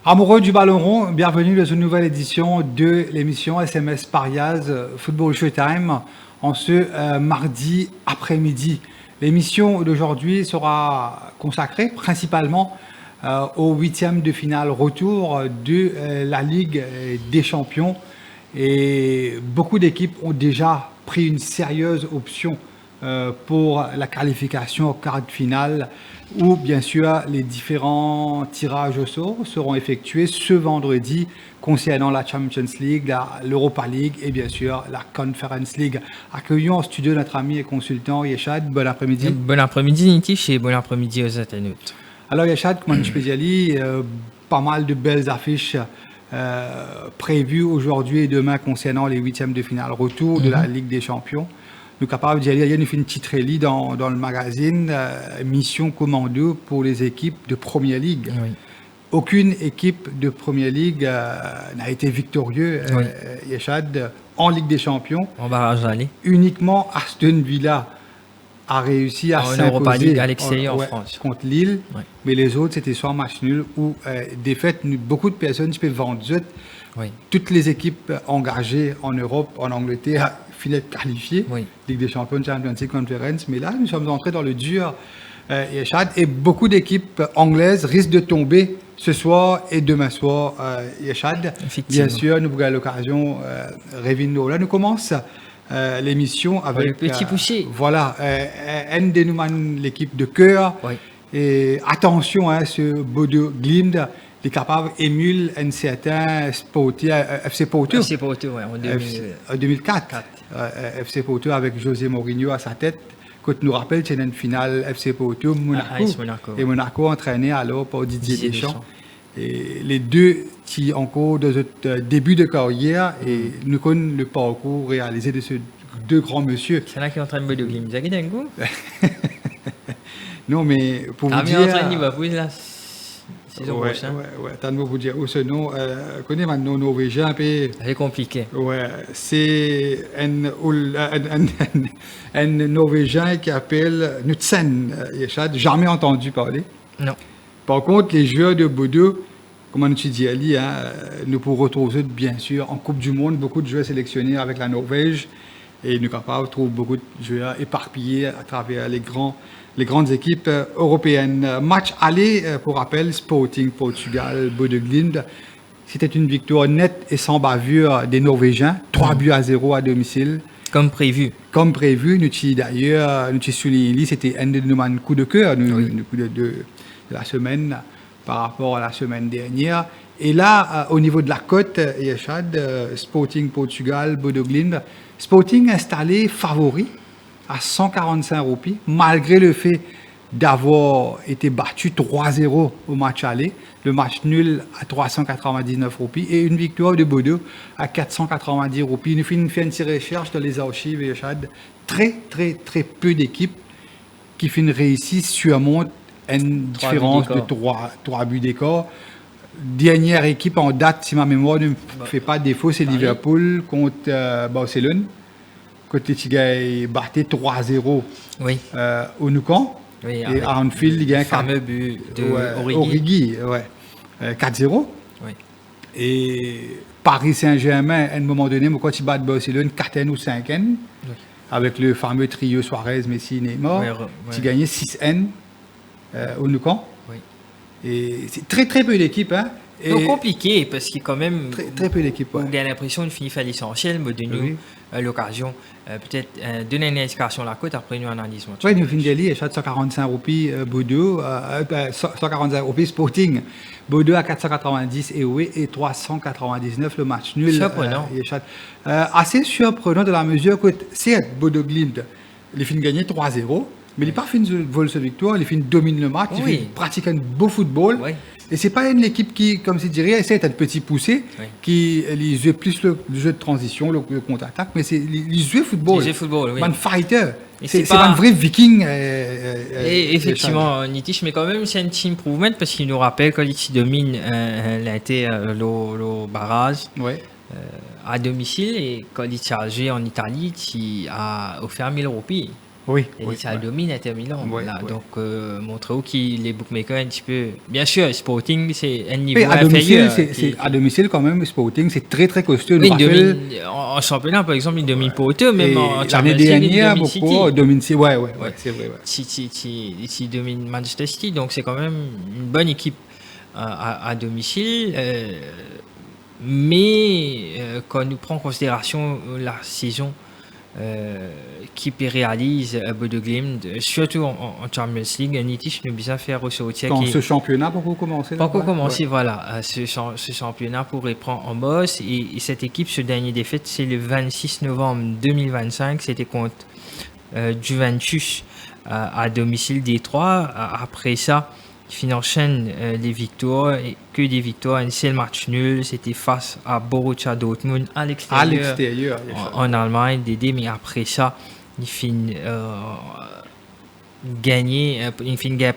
Amoureux du ballon rond, bienvenue dans une nouvelle édition de l'émission SMS Pariaz Football Showtime en ce mardi après-midi. L'émission d'aujourd'hui sera consacrée principalement au huitième de finale retour de la Ligue des Champions. Et beaucoup d'équipes ont déjà pris une sérieuse option pour la qualification au quart de finale, où bien sûr les différents tirages au sort seront effectués ce vendredi concernant la Champions League, l'Europa League et bien sûr la Conference League. Accueillons en studio notre ami et consultant Yeshad. Bon après-midi. Bon après-midi Nitish et bon après-midi aux internautes. Alors Yeshad, comme je peux dire, pas mal de belles affiches prévues aujourd'hui et demain concernant les huitièmes de finale retour de la Ligue des Champions. Nous sommes capables d'y aller. Il y a une petite rallye dans le magazine, mission commando pour les équipes de Première Ligue. Oui. Aucune équipe de Première Ligue n'a été victorieuse, Yeshad, en Ligue des Champions. En barrage aller. Uniquement Aston Villa a réussi à s'imposer Europa League à l'extérieur en France contre Lille. Oui. Mais les autres, c'était soit match nul ou défaite. Beaucoup de personnes peuvent vendre. Oui. Toutes les équipes engagées en Europe, en Angleterre, finissent qualifiées. Oui. Ligue des Champions, Champions League, Conference. Mais là, nous sommes entrés dans le dur, Yeshad, et beaucoup d'équipes anglaises risquent de tomber ce soir et demain soir, Yeshad. Bien sûr, nous avons l'occasion, Revino. Là, nous commençons l'émission avec... le petit poussé. Voilà, l'équipe de cœur. Oui. Et attention, ce Bodo Glimt est capable d'émuler un certain FC Porto. FC Porto, oui, en 2004. FC Porto avec José Mourinho à sa tête. Quand nous rappelle, c'est une finale FC Porto, Monaco. Et Monaco entraîné alors par Didier Deschamps. Et les deux qui encore dans notre début de carrière et nous connaissons le parcours réalisé de ces deux grands monsieur. C'est là qui est en train de Bodo Glimt. Vous avez d'un coup? Non, mais pour vous dire... en train de Liverpool, là, saison prochaine. Ouais, t'as de vous dire où ce nom. Connais maintenant norvégien, puis... C'est compliqué. Ouais, c'est un norvégien qui appelle Knudsen, jamais entendu parler. Non. Par contre, les joueurs de Bodo, comme on dit Ali, nous pourrons retrouver bien sûr en Coupe du Monde, beaucoup de joueurs sélectionnés avec la Norvège. Et nous sommes capables de trouver beaucoup de joueurs éparpillés à travers les grandes équipes européennes. Match aller, pour rappel, Sporting Portugal, Bodo Glimt. C'était une victoire nette et sans bavure des Norvégiens. 3-0 à domicile. Comme prévu. Comme prévu. Nous avons souligné, c'était un de nos coups de cœur de la semaine par rapport à la semaine dernière. Et là, au niveau de la cote, Yeshad, Sporting Portugal, Bodo Glimt. Sporting installé favori à 145 roupies, malgré le fait d'avoir été battu 3-0 au match aller, le match nul à 399 roupies et une victoire de Bodo à 490 roupies. Nous finissons une petite recherche dans les archives, Yeshad. Très peu d'équipes qui finissent réussir surmontent une différence de 3 buts d'écart. Dernière équipe en date, si ma mémoire ne me fait pas défaut, c'est Liverpool contre Barcelone. Côté Tigay battait 3-0 au Nou Camp. Oui, et à Anfield, il y a un fameux but de Origi. 4-0. Oui. Et Paris Saint-Germain, à un moment donné, quand ils battent Barcelone, 4-1 ou 5-1, avec le fameux trio Suarez, Messi, Neymar, ils gagnaient 6-1 au Nou Camp. Et c'est très peu d'équipes. C'est compliqué parce qu'il y a quand même très peu d'équipes. On a l'impression de finir faire l'essentiel, mais de nous l'occasion peut-être donner une indication à la côte après nous analyse. Oui, nous finissons d'y 145 roupies Bodo, 145 roupies Sporting, Bodo à 490 et 399 le match nul. Surprenant. Assez surprenant de la mesure que c'est Bodo Glimt, les fins gagné 3-0. Mais il n'est pas fin de voler cette victoire, il fin domine le match, Oui. il pratique un beau football. Oui. Et c'est pas une équipe qui, comme je dirais, essaie d'être petit poussé, Oui. qui il joue plus le jeu de transition, le contre-attaque, mais il joue football. Il joue football, oui. Un fighter. Et C'est c'est pas- un vrai viking. Et effectivement, Nitish, mais quand même, c'est un team improvement parce qu'il nous rappelle quand il domine l'Inter, le barrage Ouais. à domicile et quand il chargé en Italie, il a offert 1000 roupies. Oui. Et oui, ça ouais. domine Inter Milan. Ouais, Voilà. ouais. Donc, montrez-vous que les bookmakers un petit peu. Bien sûr, Sporting, c'est un Mais niveau à domicile, inférieur. à domicile quand même, Sporting, c'est très très costaud. Oui, Nous il rappelle- domine, en championnat, par exemple, il domine pas autant, même Et en l'année Champions League, il dernière, domine beaucoup City. domine City. Ouais, Ouais. c'est vrai. Ouais. City domine Manchester City, donc c'est quand même une bonne équipe à domicile. Mais quand on prend en considération la saison qui réalise Bodo Glimt, surtout en Champions League, Nitish nous bien faire ressortir Dans qui ce championnat, pour commencer. pas encore ouais, commencé, ouais. voilà, ce championnat pourrait prendre en bosse et cette équipe, ce dernier défaite, c'est le 26 novembre 2025, c'était contre Juventus à domicile Détroit. Après ça, il enchaîne les victoires, et que des victoires, un seul match nul, c'était face à Borussia Dortmund à À l'extérieur l'extérieur. en Allemagne, mais après ça, il finit gagner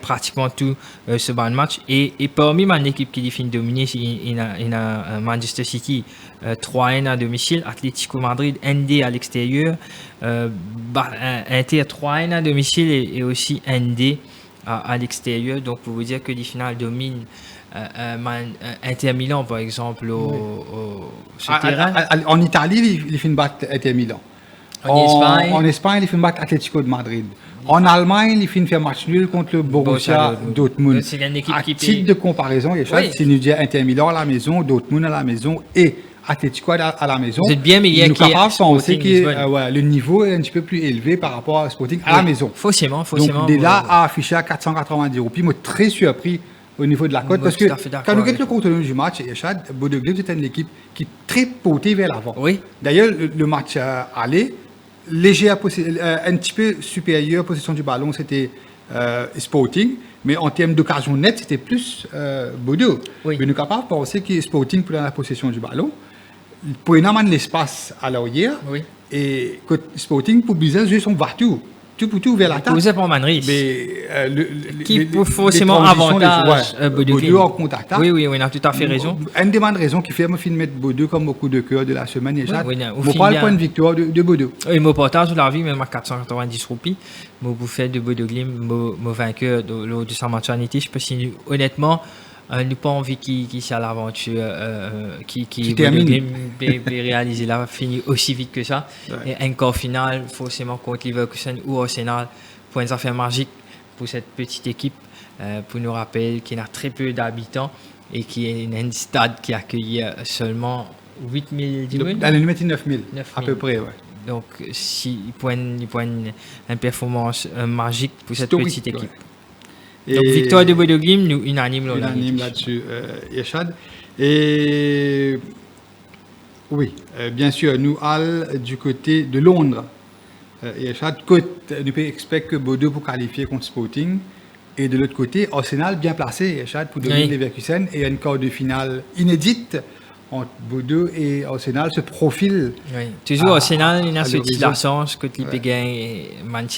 pratiquement tout ce bon match et parmi mon équipe qui finit dominer, il y a Manchester City 3-1 à domicile, Atlético Madrid ND à l'extérieur, Inter 3-1 à domicile et aussi ND à l'extérieur. Donc pour vous dire que les finales dominent Inter Milan par exemple sur terrain. En Italie, il finit battre Inter Milan. En Espagne, il finit battre Atlético de Madrid. En Allemagne, il finit faire match nul contre le Borussia Dortmund. C'est une équipe À qui titre de comparaison, si nous disons Inter Milan à la maison, Dortmund à la maison et Atlético à la maison, vous êtes bien meilleur nous sommes capables de penser Sporting que le niveau est un petit peu plus élevé par rapport à Sporting à la maison. Faussement. Donc, dès là, à afficher à 490 roupies, moi, très surpris au niveau de la cote, parce que quand nous regardons le contenu du match, Bodo Glimt c'était une équipe qui est très portée vers l'avant. Oui. D'ailleurs, le match aller, léger un petit peu supérieur possession du ballon, c'était Sporting, mais en termes d'occasion nette, c'était plus Bodo. Oui. Mais nous sommes capables de penser que Sporting pour la possession du ballon, pour énormément de l'espace à l'arrière, Oui. et que Sporting pour bien jouer son partout, tout vers l'attaque. Vous êtes pour Manris. Mais Qui pour forcément avantage Bodo Bodo en contre-attaque. Oui, on a tout à fait raison. Une des raisons qui fait me mettre Bodo comme au coup de cœur de la semaine. Et Oui, on parle point de victoire de Bodo. Et mon partage de la vie, même à 490 roupies, mon bouffet de Bodo Glimt, mon vainqueur de sa match à Nitish, parce que honnêtement, nous pas envie qu'il soit l'aventure qui termine. réaliser là, finit aussi vite que ça. Ouais. Et encore final, forcément contre Leverkusen ou Arsenal, pour une affaire magique pour cette petite équipe, pour nous rappeler qu'il y a très peu d'habitants et qui est un stade qui accueille seulement 8000 Dans la limite 9000, 9 à 000. peu près. Ouais. Donc, il prend une performance magique pour cette Historique, petite équipe. ouais. Donc, Et- victoire de Bodo Glimt, nous unanime unanime là-dessus, Yeshad. Et oui, bien sûr, nous allons du côté de Londres. Yeshad, nous pouvons expecter que Bodo pour qualifier contre Sporting. Et de l'autre côté, Arsenal bien placé, Yeshad, pour dominer Oui. Leverkusen. Et une quart de finale inédite entre Bodo et Arsenal se profile. Oui. Toujours Arsenal, il a à ce petit l'horizon. la chance que tu peux gagner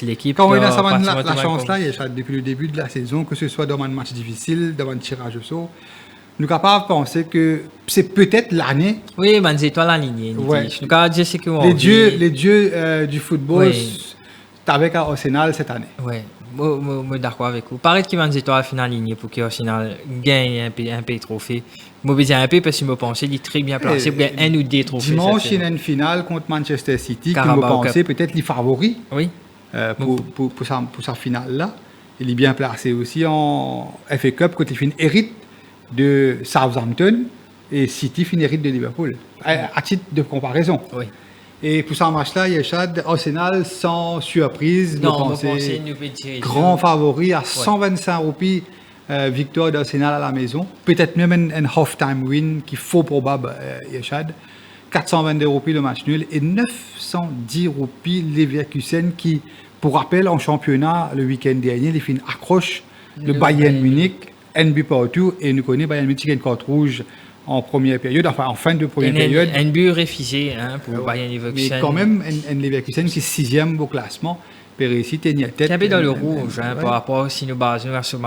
l'équipe. Quand on a pratiquement la tout le chance monde. là, Yeshad, depuis le début de la saison, que ce soit dans un match difficile, dans un tirage au sort, nous sommes capables de penser que c'est peut-être l'année. Oui, mais c'est toi la ligne. Ouais. Je ne sais que Les dieux du football Oui. avec Arsenal cette année. Oui, moi d'accord avec vous. Pareil que c'est toi la finale ligne pour que Arsenal gagne un peu trophée. Moi, je dis un peu parce que je pensais qu'il est très bien placé pour gagner un ou deux trophées. Dimanche, cette il y a saison. une finale contre Manchester City qui me Carabao pensait Cup. peut-être les favoris Oui, pour sa finale-là. Il est bien placé aussi en FA Cup quand il finit hérite de Southampton et City finit hérite de Liverpool. À titre de comparaison. oui. Et pour ce match-là, Yeshad, Arsenal, sans surprise, Non, nous moi, pensait pensez nous peut tirer. grand favori à 125 roupies, victoire d'Arsenal à la maison. Peut-être même un half-time win qui est faux probable, Yeshad. 422 roupies le match nul et 910 roupies Leverkusen qui Pour rappel, en championnat, le week-end dernier, il fait une accroche de Le Bayern Bayern Munich, un but partout, et nous connaissons Bayern Munich qui a une carte rouge en première période, enfin en fin de première période. Un but refusé pour Bayern Mais Leverkusen. quand même, un Leverkusen qui est 6e au classement, peut réussir à tenir tête. Qui avait dans le rouge ouais. par rapport si nous basons sur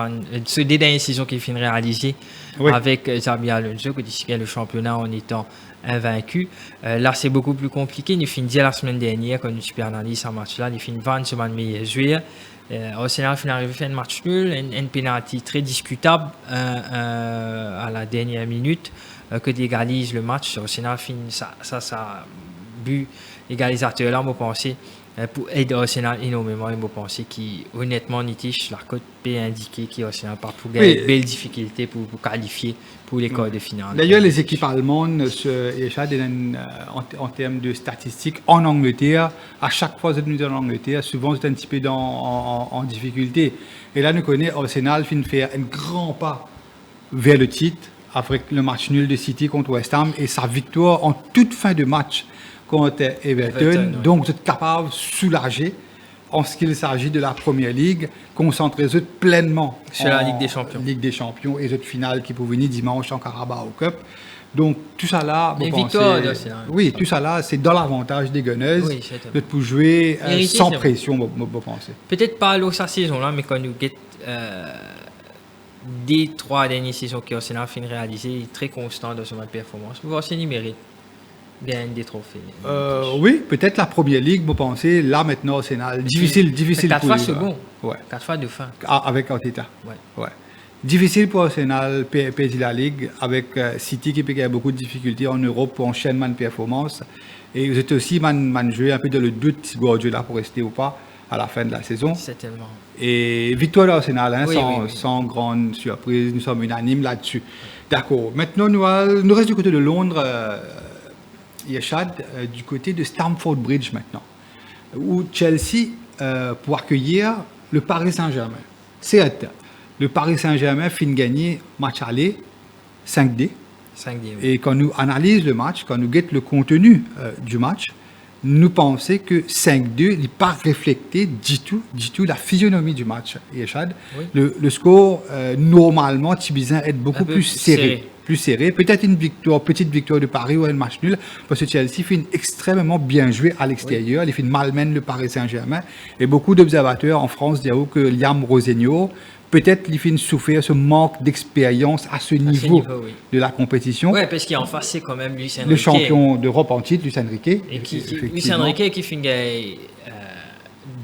ce dernier saison qui finit réalisé Oui. avec Xabi Alonso qui gagne le championnat en étant invaincu. Là, c'est beaucoup plus compliqué. Nous finissons la semaine dernière, quand nous super analysé ce match-là, nous finissons 20 semaines meilleure joueur. Arsenal finit arrivé à faire un match nul, un penalty très discutable à la dernière minute que d'égalise le match. Arsenal finit ça but égalisateur là, on pensait pour aider Arsenal énormément, je pense qu'honnêtement, Nitish, la cote peut indiquer qu'Arsenal part pour gagner de belles difficultés pour qualifier pour les quarts de finale. D'ailleurs, les équipes allemandes, en termes de statistiques, en Angleterre, à chaque fois que nous sommes en Angleterre, souvent c'est un petit peu en difficulté. Et là, nous connaissons Arsenal finit faire un grand pas vers le titre avec le match nul de City contre West Ham et sa victoire en toute fin de match contre Everton. Oui. Donc, vous êtes capable de soulager en ce qu'il s'agit de la Première Ligue, concentrer pleinement sur la Ligue des Champions. Ligue des Champions et cette finale qui peut venir dimanche en Carabao Cup. Donc, tout ça là, oui, tout ça là, c'est dans l'avantage des Gunners de pouvoir jouer sans pression, vous pensez. Peut-être pas l'eau sa saison là, mais quand nous get des 3 dernières saisons qu'Arsenal finit réalisé, il est très constant dans son performance. Vous pensez qu'il mérite gagne des trophées. Oui, peut-être la Première Ligue, vous pensez, là maintenant, c'est difficile 4 pour fois second. Ouais. 4 fois de fin. Avec Arteta. Ouais. Difficile pour Arsenal, perdre la Ligue, avec City qui a beaucoup de difficultés en Europe pour enchaînement de performance. Et vous êtes aussi joué un peu dans le doute si Guardiola pour rester ou pas à la fin de la saison. Certainement. Et victoire d'Arsenal, sans grande surprise, nous sommes unanimes là-dessus. D'accord. Maintenant, nous restons du côté de Londres. Yeshad, du côté de Stamford Bridge maintenant, où Chelsea pour accueillir le Paris Saint-Germain. Certes, le Paris Saint-Germain finit gagner match aller 5D. 5D, oui. Et quand nous analysons le match, quand nous guettons le contenu du match, nous pensons que 5-2 n'est pas reflété du tout la physionomie du match, Yeshad. Oui. Le score, normalement, Tibizin est beaucoup plus serré. Peut-être une petite victoire de Paris ou un match nul, parce que Chelsea finit extrêmement bien joué à l'extérieur. Il finit malmène le Paris Saint-Germain. Et beaucoup d'observateurs en France diront que Liam Rosegno, peut-être il finit souffrir ce manque d'expérience à ce niveau de la compétition. Oui, parce qu'en face, c'est quand même Luis Enrique. Le champion d'Europe en titre, Luis Enrique. Et Luis Enrique qui finit des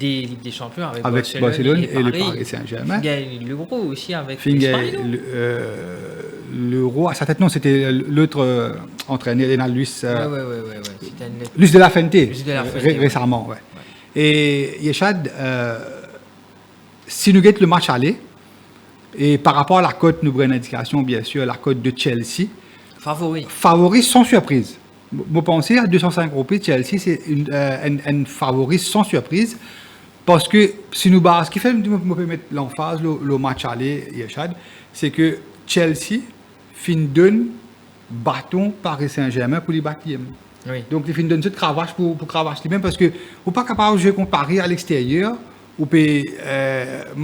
Ligues des Champions avec Barcelone et le Paris Saint-Germain. Il gagne l'Euro aussi avec l'Euro, à sa tête, non, c'était l'autre entraîneur, Luis Luis de la Fuente, récemment. Ouais. Et Yeshad, si nous guettons le match aller, et par rapport à la cote, nous prenons une indication, bien sûr, la cote de Chelsea. Favori sans surprise. Vous pensez à 205 euros, Chelsea, c'est un favori sans surprise. Parce que si nous basons, ce qui fait que nous pouvons mettre l'emphase, le match aller, Yeshad, c'est que Chelsea donne bâton Paris Saint-Germain pour les battre. Oui. Donc, il donne cette cravache pour cravache lui-même parce que vous n'êtes pas capable de jouer contre Paris à l'extérieur. Ou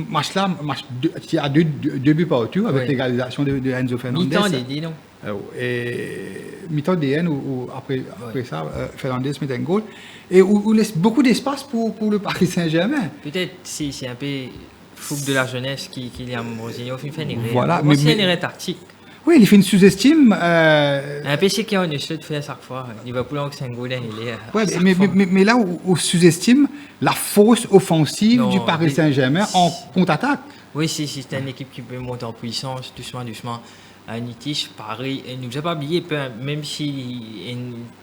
match là, il y a deux buts partout avec l'égalisation de Enzo Fernandez. Mi-temps des non. Mi-temps des ou après ça, Fernandez met un goal. Et où laisse beaucoup d'espace pour le Paris Saint-Germain. Peut-être c'est un peu fougue de la jeunesse qui est à Mourinho. Il fait une erreur. Voilà, mais c'est une erreur tactique. Oui, il fait une sous-estime. Un PC qui a une échelle de faire chaque fois. Il va plus loin que Saint-Gaudin. Mais là où sous-estime la fausse offensive du Paris Saint-Germain en contre-attaque. Oui, c'est une équipe qui peut monter en puissance doucement. Nitish, Paris, ne nous a pas oublié, même si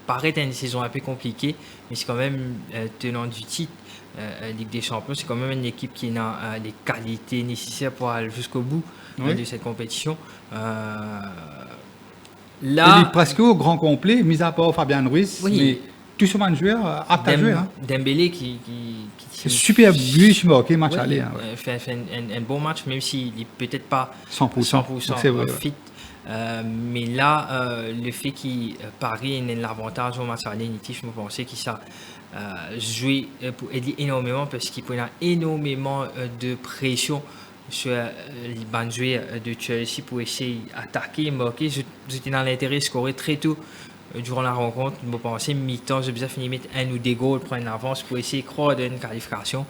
Paris est une saison un peu compliquée, mais c'est quand même tenant du titre. Ligue des Champions, c'est quand même une équipe qui a les qualités nécessaires pour aller jusqu'au bout de cette compétition. Là, il est presque au grand complet, mis à part Fabien Ruiz, mais tout ce joueur apte à jouer. Dembélé qui super but marqué match aller. Fait un bon match, même s'il n'est peut-être pas 100% fit. Mais là, le fait que Paris ait l'avantage au match aller, je me pensais que ça jouer pour aider énormément parce qu'il y a énormément de pression sur les bandes joueurs de Chelsea pour essayer d'attaquer, marquer. J'étais dans l'intérêt de scorer très tôt durant la rencontre. Je pensais mi-temps, j'ai besoin de finir mettre un ou des goals, prendre une avance pour essayer de croire d'une qualification.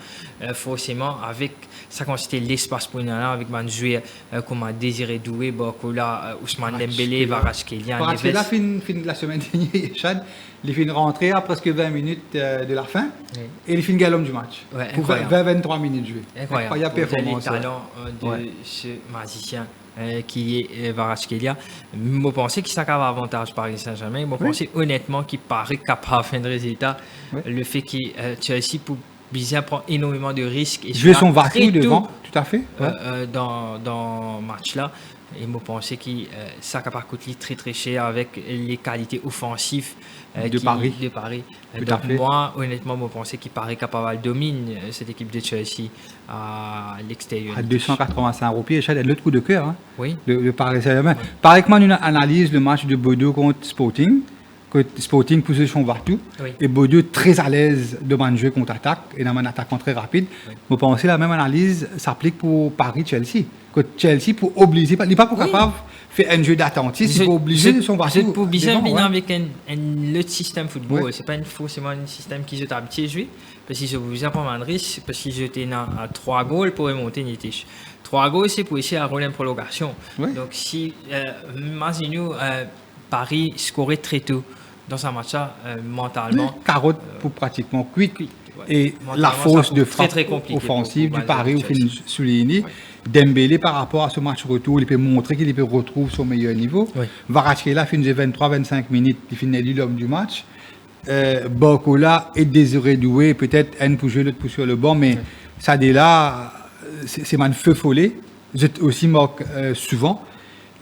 Forcément, avec ça consistait l'espace pour nous avec des joueurs comme Désiré Doué, Barcola, Ousmane Dembélé, Kvaratskhelia. Kvaratskhelia fin la semaine dernière, Chad, il fait une rentrée à presque 20 minutes de la fin et il fait une galop du match. Ouais, pour 20-23 minutes jouées. Incroyable performance. Le talent de ce magicien qui est Kvaratskhelia. Je pensais qu'il s'accave avantage Paris Saint-Germain. Je pensais honnêtement qu'il paraît capable de faire un résultat. Le fait que Chelsea pour bien prend énormément de risques. Et jouer son Vartou devant, tout à fait. Dans le match-là. Et je pensais que ça coûte très très cher avec les qualités offensives de Paris. Donc moi, honnêtement, je pensais qu'il paraît capable de dominer cette équipe de Chelsea à l'extérieur. À 285 €, et de l'autre coup de cœur. Hein, oui. Le Paris Saint-Germain. Oui. Pareil que moi, une analyse le match de Bordeaux contre Sporting. Sporting position Vartou et Bordeaux très à l'aise de jouer contre-attaque et dans un attaquant très rapide. Vous pensez la même analyse s'applique pour Paris-Chelsea. Que Chelsea pour obliger, il n'est pas pour capable de faire un jeu d'attentisme, il faut obliger de son Vartou. Pour bien venir avec un autre système football, c'est pas forcément un système qui est habitué à jouer, parce qu'ils ont besoin de prendre un risque, parce qu'ils étaient à 3 goals pour remonter une étiche. 3 goals, c'est pour essayer à rouler en prolongation. Donc si imaginez Paris scorait très tôt dans ce match-là, mentalement. Carotte pour pratiquement cuit. Et la force de frappe offensive du Paris, au fin souligné. Dembélé, par rapport à ce match retour, il peut montrer qu'il peut retrouver son meilleur niveau. Kvaratskhelia finit 23-25 minutes, il finit l'homme du match. Barcola et Désiré Doué, peut-être un pour jouer, l'autre pour sur le banc, mais ça, dès là, c'est un feu follet. Je aussi marque souvent.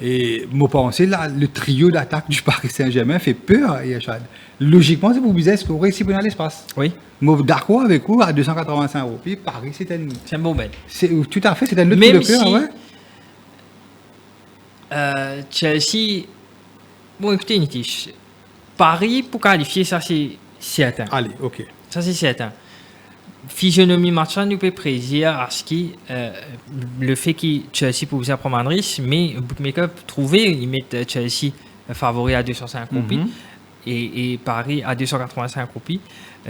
Et moi, pensez là, le trio d'attaque du Paris Saint-Germain fait peur, Yachad. Logiquement, c'est pour Bizet scorer ici dans l'espace. Oui. Moi, d'accord avec vous, à 285 €, Paris, c'est un bon bel. Tout à fait, c'est un autre coup de cœur. Chelsea, bon, écoutez, Nitish, Paris, pour qualifier, ça, c'est certain. Allez, ok. Ça, c'est certain. Physionomie marchande nous peut prédire à ce qui le fait que Chelsea peut vous prendre un risque, mais Bookmaker trouver ils mettent Chelsea favori à 205 roupies et Paris à 285 roupies.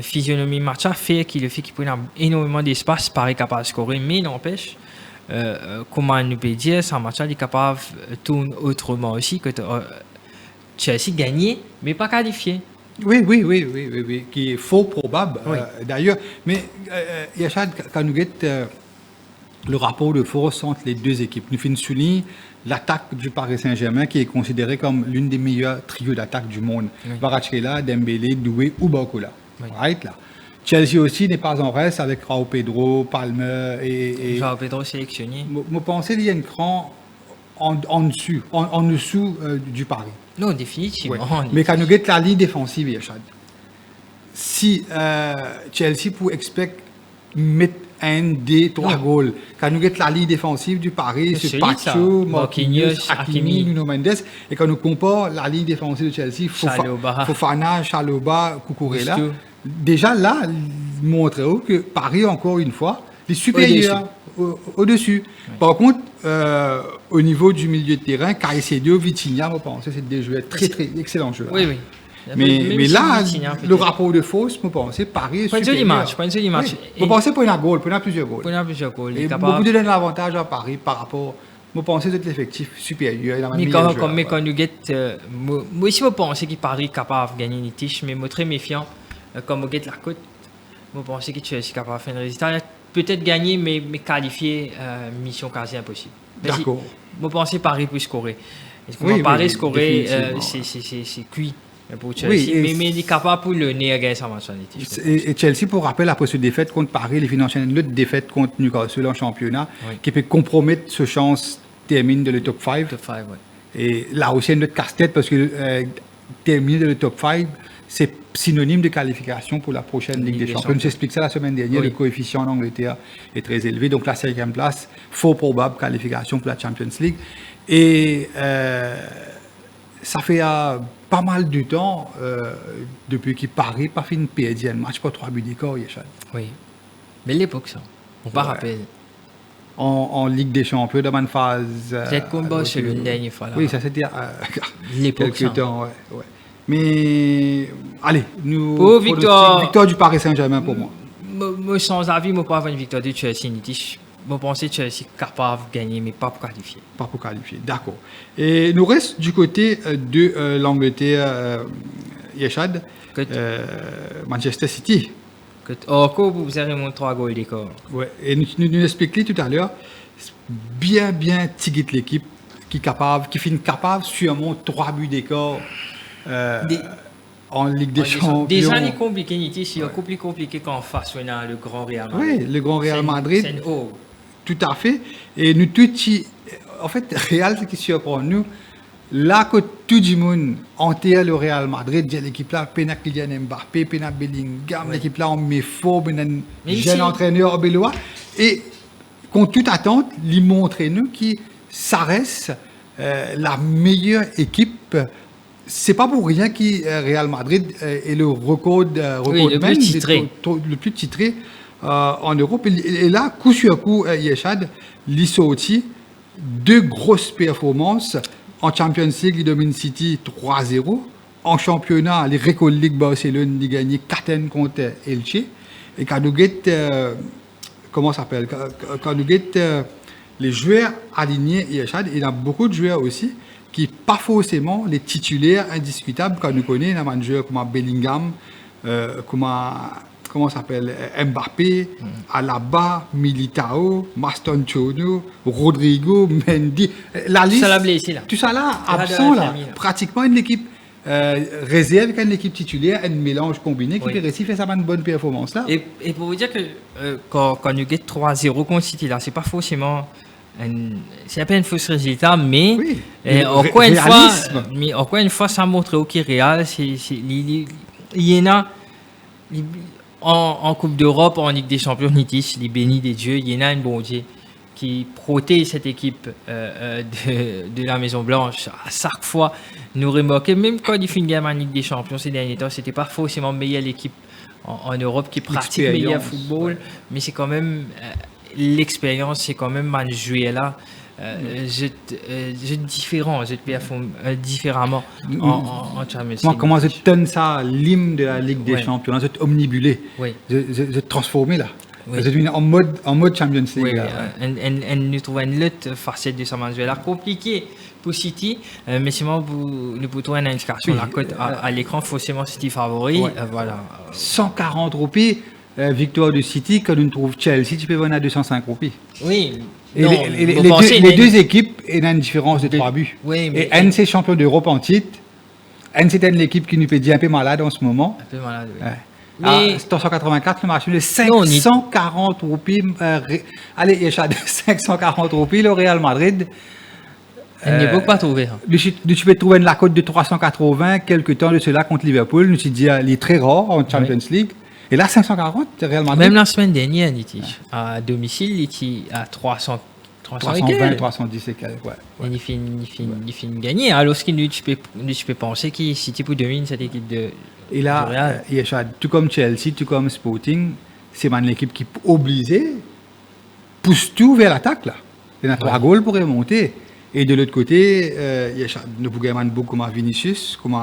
Physionomie marchande fait qu'il le fait qu'il prend énormément d'espace, Paris capable de scorer, mais n'empêche comment nous peut dire ça marchand est capable de tourner autrement aussi que Chelsea gagner mais pas qualifié. Oui, qui est faux probable d'ailleurs. Mais Yachad, quand nous avons le rapport de force entre les deux équipes, nous finissons souligner l'attaque du Paris Saint-Germain qui est considérée comme l'une des meilleures trios d'attaque du monde. Kvaratskhelia, Dembélé, Doué ou Barcola. Right, là. Chelsea aussi n'est pas en reste avec Raul Pedro, Palmer et Raul Pedro sélectionné. Je pense qu'il y a un cran en dessous du Paris. Non, définitivement. Mais quand nous avons la ligne défensive, Yachad, si Chelsea pour expect mettre un des 3 goals, quand nous avons la ligne défensive du Paris, c'est Pacho, Marquinhos, Hakimi, Nuno Mendes, et quand nous comparons la ligne défensive de Chelsea, Fofana, Chalobah, Cucurella, déjà là, montre que Paris, encore une fois, est supérieur au-dessus. Par contre, au niveau du milieu de terrain, Caicedo, Vitinha, je pense que c'est des joueurs très excellents joueurs. Oui. Mais là, le rapport de force, je pense que Paris est supérieur. Je pense pour un goal, pour plusieurs goals. Et beaucoup de donner l'avantage à Paris par rapport, je pense que c'est l'effectif supérieur. Mais quand nous guettons, moi aussi je pense que Paris est capable de gagner une tiche, mais je suis très méfiant. Comme on guette la côte, je pense que tu es capable de faire un résultat. Peut-être gagner, mais qualifier, mission quasi impossible. D'accord. Je pense que Paris peut scorer. Paris scorer, c'est cuit pour Chelsea, mais il est capable pour le nez à gagner sa match. Et Chelsea, pour rappel, après cette défaite contre Paris, les finances une autre défaite contre Newcastle en championnat, qui peut compromettre ce chance termine de le top 5. Et là aussi, il y a notre casse-tête parce que terminer de le top 5, c'est synonyme de qualification pour la prochaine Ligue des Champions. Je explique ça la semaine dernière, le coefficient en Angleterre est très élevé, donc la 5e place, fort probable qualification pour la Champions League. Et ça fait pas mal de temps, depuis qu'il paraît, pas fait une perdu un match pour 3 buts d'écart, Yeshad. Oui. Belle époque, ça. On ne rappelle. En Ligue des Champions, dans une phase. Peut-être qu'on bat sur une dernière fois. Là. Oui, ça c'était l'époque. Quelques temps, ouais. Mais, allez, nous. Pour victoire du Paris Saint-Germain pour moi. Moi, sans avis, je ne pas avoir une victoire de Chelsea. Je pense que Chelsea est capable de gagner, mais pas pour qualifier. Pas pour qualifier, d'accord. Et nous reste du côté de l'Angleterre, Yeshad, Manchester City. Vous avez remonté 3 goals d'écart. Ouais. Et nous expliquons tout à l'heure, bien tigit l'équipe qui finit capable sûrement 3 buts d'écart en Ligue des Champions. Des années compliquées, c'est encore plus compliqué qu'en face le Grand Real Madrid. Oui, le Grand Real Madrid. C'est haut. Tout à fait. Et nous tous, en fait, Real, ce qui surprend nous, là que tout le monde enterre le Real Madrid, l'équipe là, Pena Kylian Mbappé, Pena Bellingham, l'équipe là, on met fort, un jeune entraîneur Bélois. Et contre toute attente, il montre nous que ça reste la meilleure équipe. C'est pas pour rien que Real Madrid est le record le plus titré en Europe. Et là, coup sur coup, Yeshad, il sorti 2 grosses performances. En Champions League, il domine City 3-0. En championnat, les Record League Barcelone, il gagne 4 contre Elche. Et quand nous les joueurs alignés, Yeshad, il y a beaucoup de joueurs aussi qui pas forcément les titulaires indiscutables quand nous connaissons un joueur comme Bellingham, Mbappé, Alaba, Militao, Mastantuono, Rodrigo, Mendy. La liste, tout ça là, absent là, pratiquement une équipe réserve avec une équipe titulaire, un mélange combiné qui peut réussir faire ça une bonne performance là. Et pour vous dire que quand nous gagnons 3-0 contre City là, c'est pas forcément c'est un peu un faux résultat, mais encore une fois, ça montre au Real, il y en a en Coupe d'Europe, en Ligue des Champions, il bénit des dieux, il y en a une bon Dieu qui protège cette équipe de la Maison Blanche. À chaque fois, nous remarquons, même quand il fait une gamme en Ligue des Champions ces derniers temps, c'était pas forcément meilleure l'équipe en Europe qui pratique le meilleur football, mais c'est quand même l'expérience, c'est quand même mal joué là. Je performe différemment en Champions League. Moi, comment je donne ça, l'hymne de la Ligue des Champions, je omnibulé, je transformé là. Oui. Je suis en mode Champions League. Nous trouvons une lutte facette de ce match là compliqué pour City, mais si nous pouvons une indication la cote à l'écran, forcément City favori. Voilà. 140 roupies. Victoire de City, quand on trouve Chelsea, tu peux venir à 205 roupies. Oui. Les deux équipes, il y a une différence de 3 buts. Oui, et NC champion d'Europe en titre. NC est l'équipe qui nous peut dire un peu malade en ce moment. Un peu malade, oui. Mais 184, le marché de 540 roupies. Allez, il y a 540 roupies, le Real Madrid. Elle n'est pas trouvée. Tu peux trouver la cote de 380, quelques temps de cela contre Liverpool. Nous, tu dis, il est très rare en Champions League. Et là, 540, Real Madrid. Même la semaine dernière, à domicile, il était à 320, 310 et quelques. Il finit gagner. Alors, tu peux penser que City peut dominer cette équipe de. Et là, tout comme Chelsea, tout comme Sporting, c'est une équipe qui est obligée, pousse tout vers l'attaque. Il y a 3 goals pour remonter. Et de l'autre côté, il y a nous pouvons beaucoup comme Vinicius, comme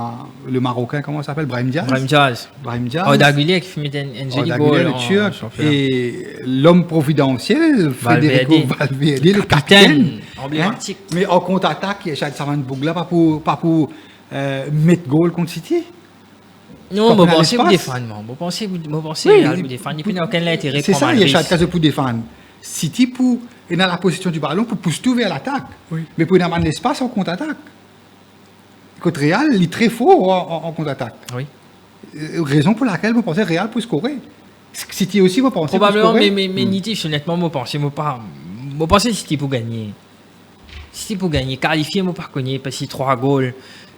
le Marocain, comment ça s'appelle, Brahim Diaz. D'Aguilera qui fait un joli goal en championnat. Et l'homme providentiel, Federico Valverde, le capitaine emblématique. Mais en contre-attaque, il y a Saman Bougla, pas pour mettre goal contre City. Non, je pense que vous défendez. Je pense que vous défendez. Il n'y a aucun intérêt. C'est ça, il y a Chad pour défendre. City pour et dans la position du ballon pour pousser tout vers l'attaque. Mais pour avoir l'espace en contre-attaque. Côté Real, il est très fort en contre-attaque. Raison pour laquelle vous pensez Real peut scorer. City aussi, vous pensez probablement, mais Nitif, honnêtement, je pense que City pour gagner. City pour gagner, qualifier, je ne pas connaître, parce que 3 goals.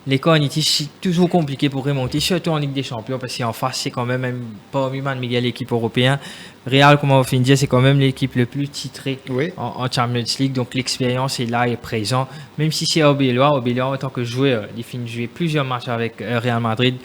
l'écart c'est toujours compliqué pour remonter, surtout en Ligue des Champions, parce qu'en face, c'est quand même parmi l'équipe européenne. Real, comme on vient de dire, c'est quand même l'équipe le plus titrée en Champions League, donc l'expérience est là, est présente. Même si c'est Obeloa en tant que joueur, il finit de jouer plusieurs matchs avec Real Madrid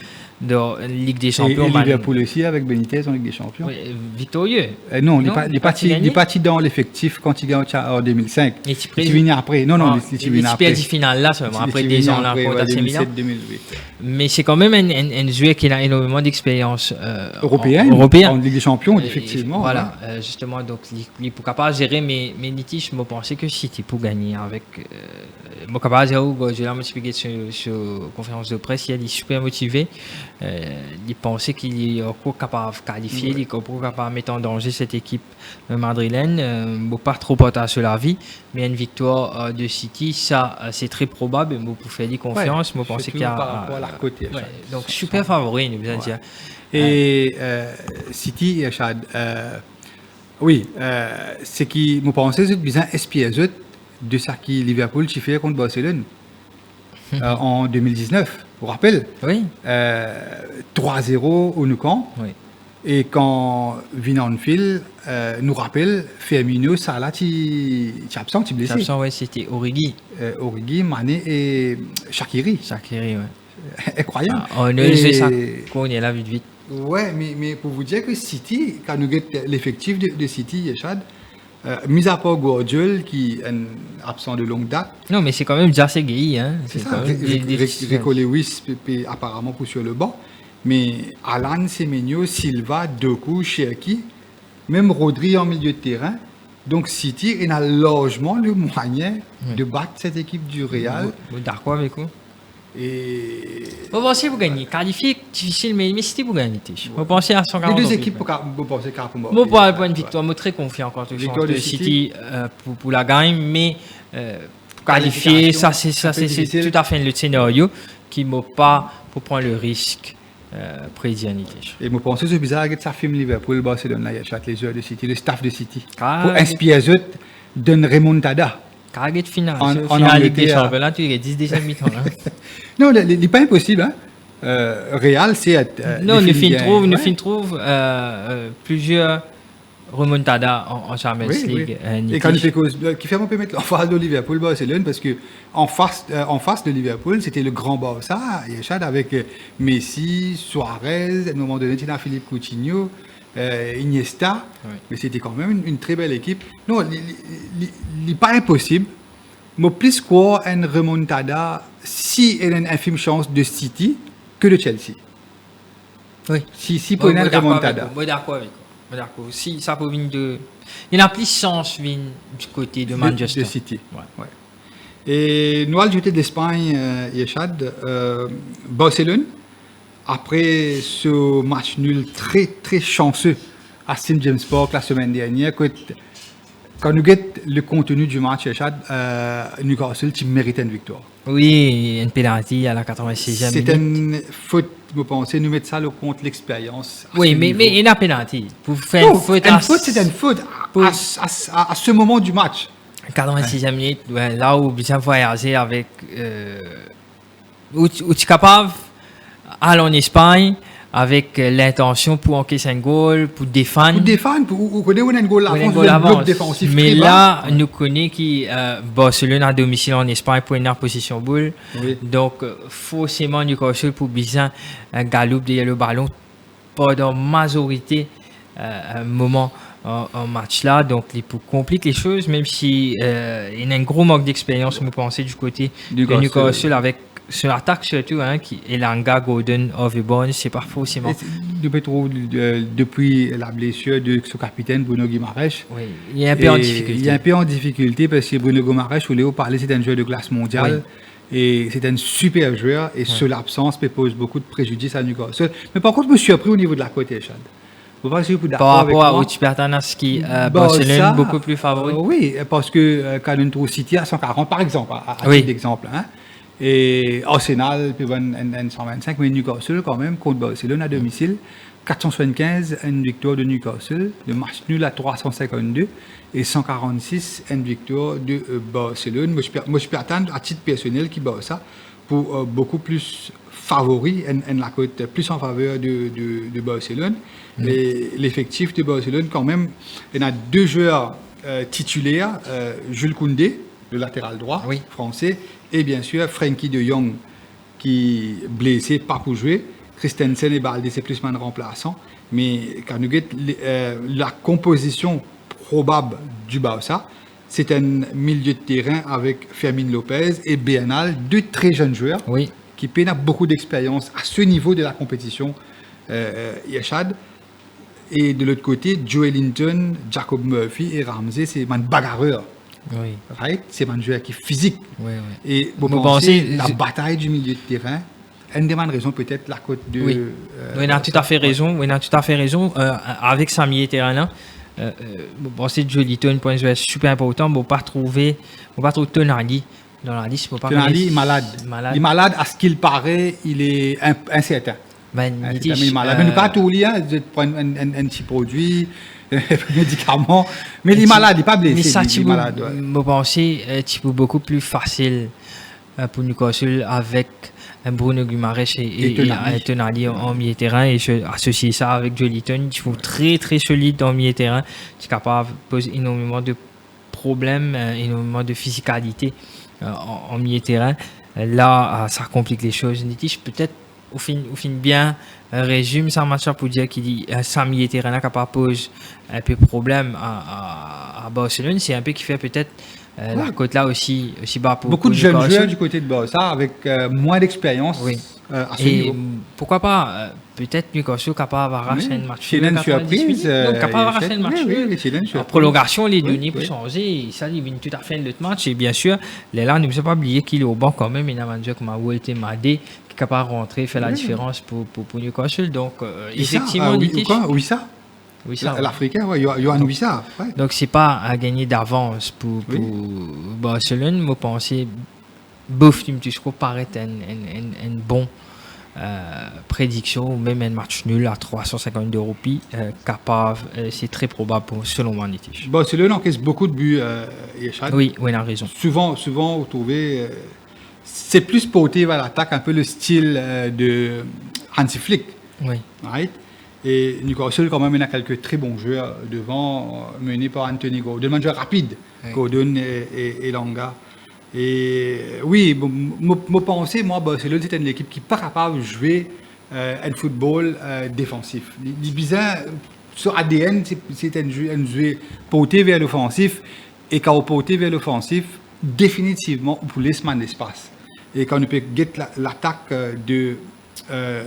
de Ligue des Champions. Et Liverpool aussi avec Benitez en Ligue des Champions. Oui, victorieux. Non, il est parti dans l'effectif quand il gagne en 2005. Il est venu après. Non, il est venu après. Il finale là seulement, après des ans là contre AC Milan. 2008. Mais c'est quand même un joueur qui a énormément d'expérience européenne en Ligue des Champions, effectivement. Voilà, justement, donc il est capable de gérer mes litiges. Je pensais que City pour gagner avec. Je suis capable de gérer, je l'ai expliqué sur conférence de presse, il est super motivé. Il pensait qu'il est encore capable de qualifier, il est encore capable de mettre en danger cette équipe madrilène. Je pas trop porter sur la vie, mais une victoire de City, ça c'est très probable. Je peux faire des confiance. Je pensais qu'il y a. Par rapport à la côté. Donc super favori, nous allons dire. Et City, Chad, c'est qui, je pense, c'est bien espiège de ça qui Liverpool qui fait contre Barcelone en 2019. Vous vous rappelez? Oui. 3-0 au Nou Camp. Oui. Et quand Vinanfield nous rappelle, Firmino, Salah, tu absent, tu blessé. Absent, oui, c'était Origi. Origi, Mané et Shaqiri. Shaqiri, oui. Incroyable. On a joué ça, on est là vite. Ouais, mais pour vous dire que City, quand nous avons l'effectif de City, Chad, mis à part Guardiola qui est absent de longue date. Non, mais c'est quand même déjà assez gay. Hein. C'est ça, Rico Lewis apparemment pour sur le banc. Mais Alan, Semenyo, Silva, Doku, Cherki, même Rodri en milieu de terrain. Donc City a largement le moyen de battre cette équipe du Real. D'accord avec vous. Et... Vous pensez que vous gagnez. Qualifié, difficile, mais City vous gagnez. Vous pensez à 140. Les deux équipes, vous pensez qu'à pour moi, pour une victoire, je suis très confiant quand je chante de City pour la gagne, mais qualifier, ça c'est tout à fait le scénario qui ne m'a pas pour prendre le risque. Prédianité. Et je pense que c'est bizarre que ça filme Liverpool, Barcelone, là, il y a les joueurs de City, le staff de City, pour inspirer eux d'une remontada. Carré de finale. En Ligue des Champions, là, tu es 10 déjà mi-temps. Non, ce n'est pas impossible. Hein. Real, c'est. Non, nous trouve plusieurs remontada en Champions League. Et quand il fait cause, qui fait un peu mettre en face de Liverpool, Barcelone, parce que en face de Liverpool, c'était le grand Barça, avec Messi, Suarez, à un moment donné, il y a Philippe Coutinho, Iniesta, mais c'était quand même une très belle équipe. Non, il n'est pas impossible, mais plus quoi une remontada si elle a une infime chance de City que de Chelsea. Oui. Si pour une remontada. Moi d'accord avec vous. D'accord. Si ça peut venir de. Il y a plus chance du côté de Manchester. De City. Ouais. Et nous allons jeter de l'Espagne, Yeshad. Barcelone, après ce match nul très très chanceux à St. James Park la semaine dernière, quand nous avons le contenu du match, Yeshad, Newcastle, tu mérites une victoire. Oui, une pénalty à la 86e minute. C'est une faute, vous pensez, nous mettre ça contre l'expérience. Oui, mais il y a une pénalty. Pour faire une faute, c'est une faute à ce moment du match. 86e minute, là où bien voyager avec. Où tu es capable d'aller en Espagne avec l'intention pour encaisser un goal, pour défendre. Pour défendre, pour connaître un goal l'avance, défensif. Mais là, nous connaissons que Barcelone à domicile en Espagne pour une position boule. Oui. Donc, forcément, Newcastle pour bien galoper derrière le ballon pendant la majorité moment en match là. Donc, il peut compliquer les choses, même si il y a un gros manque d'expérience, me pensez, du côté de Newcastle avec. Sur l'attaque surtout, qui Elanga, Gordon, Overborn, c'est pas forcément. Depuis la blessure de son capitaine Bruno Guimaraes, oui, il est un peu en difficulté. Il est un peu en difficulté parce que Bruno Guimaraes, je voulais vous parler, c'est un joueur de classe mondiale. Oui. Et c'est un super joueur et seule absence peut poser beaucoup de préjudice à Newcastle. Mais par contre, je me suis surpris au niveau de la côté, Chad. Par rapport à Uchipertanaski, Barcelone beaucoup plus favori. Oui, parce que quand on trouve City à 140, par exemple, à titre d'exemple. Et Arsenal peut avoir un 125, mais Newcastle quand même contre Barcelone à domicile, 475 une victoire de Newcastle, le match nul à 352 et 146 une victoire de Barcelone. Moi je peux attendre à titre personnel qui bat ça pour beaucoup plus favori, en la cote plus en faveur de Barcelone. L'effectif de Barcelone, quand même, il y a 2 joueurs titulaires, Jules Koundé, le latéral droit français, et bien sûr Frenkie de Jong, qui est blessé, pas pour jouer. Christensen et Balde, c'est plus un remplaçant. Mais quand nous la composition probable du Barça, c'est un milieu de terrain avec Fermín López et Bernal, 2 très jeunes joueurs qui peinent beaucoup d'expérience à ce niveau de la compétition, Yachad. Et de l'autre côté, Joe Linton, Jacob Murphy et Ramsey, c'est un bagarreur. Right? C'est un joueur qui est physique. Et vous pensez la bataille du milieu de terrain, une des raisons peut-être la côte de... Oui, il a tout à fait raison. Avec sa milieu de terrain-là, vous pensez que Joe Linton, pour un joueur super important, vous ne pas trouver Tonali dans la liste. Tonali est malade. Il est malade, à ce qu'il paraît, il est incertain. Il est malade. Mais nous pas tout lié, je prends un petit produit, médicament, mais il est malade, il n'est pas blessé. Mais ça, il est malade. Vous pensez c'est beaucoup plus facile pour Newcastle avec Bruno Guimaraes et Tonali en milieu de terrain, et je associe ça avec Joe Linton. Ils sont très très solides en milieu de terrain, c'est capable de poser énormément de problèmes, énormément de physicalité en milieu de terrain. Là, ça complique les choses. Nitish, peut-être au fin bien résume ça match pour dire qu'il dit ça milieu de terrain là capable pose un peu problème à Barcelone. C'est un peu qui fait peut-être la côte là aussi bas pour beaucoup de jeunes joueurs du côté de Barça avec moins d'expérience à ce niveau. Pourquoi pas peut-être Newcastle capable d'arracher un match. C'est une surprise. Capable d'arracher un match. En prolongation, les données peuvent changer. Ça, il vient tout à fait de l'autre match. Et bien sûr, là, ne me pas oublier qu'il est au banc quand même. Il y a un manager comme Walter Madé qui est capable de rentrer, faire la différence pour Newcastle. Donc, effectivement, Wissa. L'Africain, Yohan Wissa. Donc, c'est pas à gagner d'avance pour Barcelone. Moi, penser, bof, je crois, paraît un bon prédiction, ou même un match nul à 350 € capable, c'est très probable selon moi. Barcelone encaisse beaucoup de buts, Yachad. Oui, il a raison. Souvent, vous trouvez, c'est plus porté vers l'attaque, un peu le style de Hansi Flick. Right? Et Newcastle, quand même, il a quelques très bons joueurs devant, menés par Anthony Gordon, un joueur rapide, Gordon et Langa. Et oui, moi pensais, Barcelone, c'était une équipe qui n'est pas capable de jouer un football défensif. Les bizarre, sur ADN, c'est un jeu porté vers l'offensif. Et quand on porté vers l'offensif, définitivement, on peut laisser l'espace. Et quand on peut get l'attaque de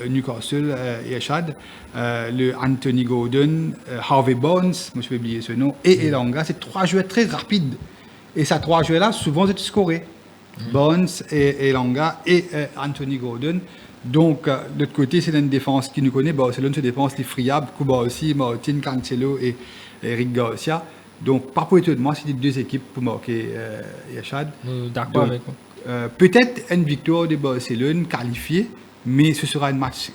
Newcastle, Yachad, le Anthony Gordon, Harvey Barnes, moi je vais oublier ce nom, et Elanga, c'est 3 joueurs très rapides. Et ces 3 joueurs-là, souvent, c'est scorés. Barnes, Elanga et Anthony Gordon. Donc, de l'autre côté, c'est une défense qui nous connaît. Barcelone se défense les friables, Kuba aussi, Martin, Cancelo et Eric Garcia. Donc, pas pour étonnement, c'est les 2 équipes pour marquer Yachad. D'accord avec moi. Peut-être une victoire de Barcelone qualifiée, mais ce sera un match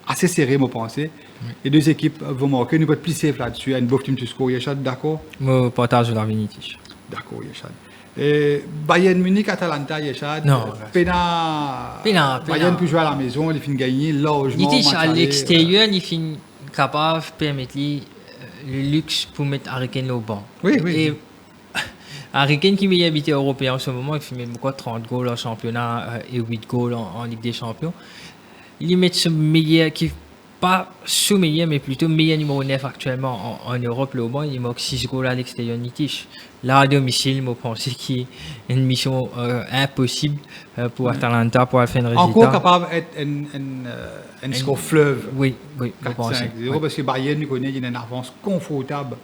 assez serré, moi, pense. Les 2 équipes vont marquer. Nous pouvons être plus safe là-dessus. Une bof team to score, Yachad, d'accord? Moi, partage de la Vinicius. D'accord, Yachad. Bayern Munich, Atalanta, Yachad. Non. Bayern peut jouer à la maison, il finit gagner largement. À l'extérieur, il finit capable de permettre le luxe pour mettre Harry Kane au banc. Oui. Et Harry Kane qui est habité européen en ce moment, il fait même 30 goals en championnat et 8 goals en Ligue des Champions. Il met ce meilleur qui pas sous-meilleur, mais plutôt meilleur numéro 9 actuellement en Europe. Le banc, il manque 6 goals à l'extérieur. Là, à domicile, je pense qu'il y a une mission impossible pour Atalanta pour faire un résultat. Encore capable d'être un score fleuve. Oui, je pense. Parce que Bayern, nous connaît, il y a une avance confortable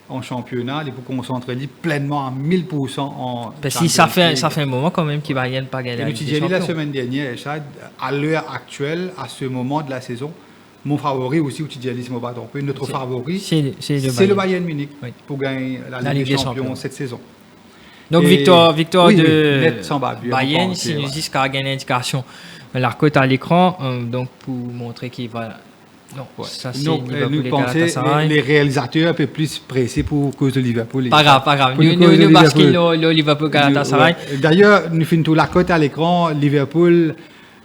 en championnat. Il faut concentrer pleinement à 1000% en. Parce que ça fait un moment quand même qu'il Bayern pas gagné. Nous avons dit la semaine dernière, Richard, à l'heure actuelle, à ce moment de la saison, mon favori aussi, notre favori, c'est le Bayern Munich pour gagner la Ligue des Champions cette saison. Donc, victoire de Bayern, si nous disons qu'il a gagné l'indication, la cote à l'écran, donc pour montrer qu'il va Non, Ouais. ça c'est Donc, Liverpool nous et pensons Galatasaray. les réalisateurs un peu plus pressés pour cause de Liverpool. Pas grave. Pour Nous, cause de nous basquons Liverpool. le Liverpool Galatasaray. Ouais. D'ailleurs, nous faisons tout la cote à l'écran. Liverpool,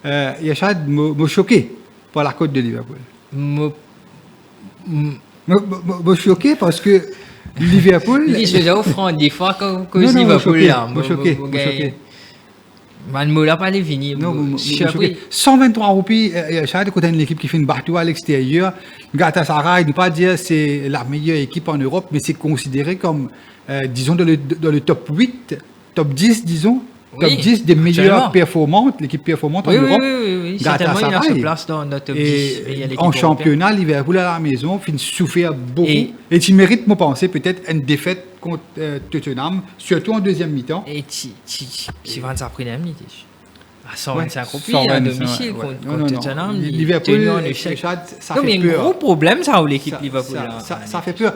Yachad m'a choqué par la cote de Liverpool. Me- M'a choqué parce que Liverpool. Les jeux offrent des fois que Non, non, Liverpool là. m'a choqué. Man, me l'a pas fini. Non, Je m'a suis choqué. appris. 123 roupies, Yachad, quand on a une équipe qui fait une bateau à l'extérieur. Galatasaray, ne pas dire c'est la meilleure équipe en Europe, mais c'est considéré comme, disons, dans le top 8, top 10, disons. Top Oui, 10 des meilleures actuellement. performantes, l'équipe performante en Oui, oui, Europe. oui. Certainement, il a Galatasaray. sa place dans notre top 10. Et Il y a l'équipe en européenne. championnat, Liverpool à la maison finit souffrir beaucoup. Et- Et tu mérites, moi, penser, peut-être une défaite contre Tottenham, surtout en deuxième mi-temps. Et tu vas ça après l'ami. À 125 Ouais, roupies à 125, domicile ouais. contre Non, non, non. Tottenham. Liverpool, tenu en échec. Richard, ça Non, mais fait il y a un peur. gros problème, ça, où l'équipe Ça- Liverpool. là. ça fait peur.